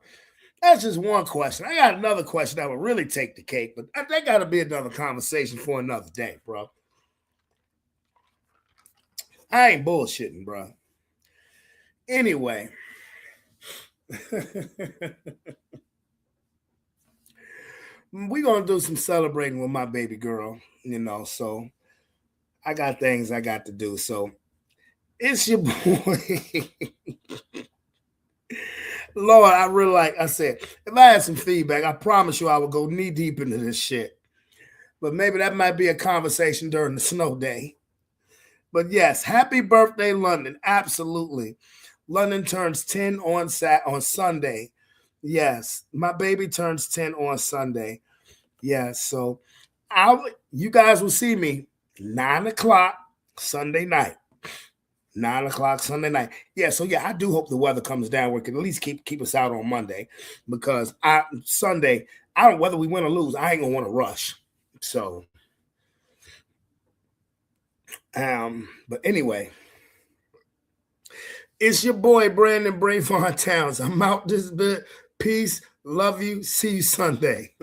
That's just one question. I got another question that would really take the cake, but that got to be another conversation for another day, bro. I ain't bullshitting, bro. Anyway. We're going to do some celebrating with my baby girl, so I got things I got to do. So it's your boy. Lord, I really I said, if I had some feedback, I promise you I would go knee deep into this shit. But maybe that might be a conversation during the snow day. But yes, happy birthday, London. Absolutely. London turns 10 on Sunday. Yes, my baby turns 10 on Sunday. Yes, so you guys will see me 9 o'clock Sunday night. 9 o'clock Sunday night. Yeah, so yeah, I do hope the weather comes down where it can at least keep us out on Monday, because Sunday, whether we win or lose, I ain't gonna want to rush. So but anyway, it's your boy Brandon Braveheart Towns. I'm out this bit. Peace, love you, see you Sunday.